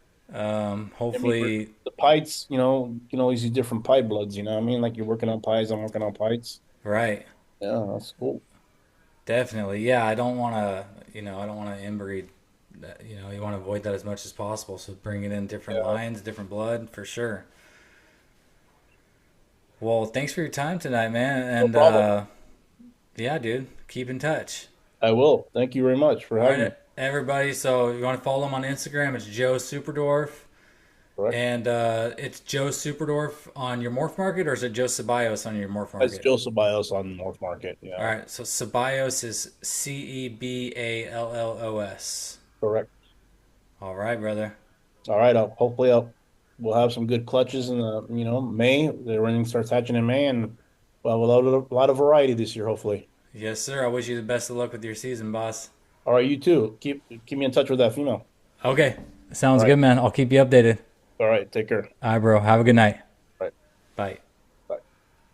I mean, for hopefully, the pites, you can always use different pipe bloods. You know what I mean? Like you're working on pies, I'm working on pites. right. Yeah, that's cool. Definitely. Yeah, I don't want to, I don't want to inbreed. You want to avoid that as much as possible. So bringing in different Yeah, lines, different blood, for sure. Well, thanks for your time tonight, man. no And problem. yeah, dude, keep in touch. I will. Thank you very much for All having right, me. everybody. So you want to follow him on Instagram? It's Joe Superdorf. Correct. And it's Joe Superdorf on your Morph Market, or is it Joe Ceballos on your Morph That's Market? Joe Ceballos on North Market. All Yeah, right, so Ceballos is Ceballos. correct. All right, brother. All right. Hopefully we'll have some good clutches in the May. The running starts hatching in May, and we'll have a lot of variety this year. Hopefully. Yes, sir. I wish you the best of luck with your season, boss. All right, you too. Keep me in touch with that female. Okay. All Sounds right. good, man. I'll keep you updated. All right. Take care. All right, bro. Have a good night. All right. Bye.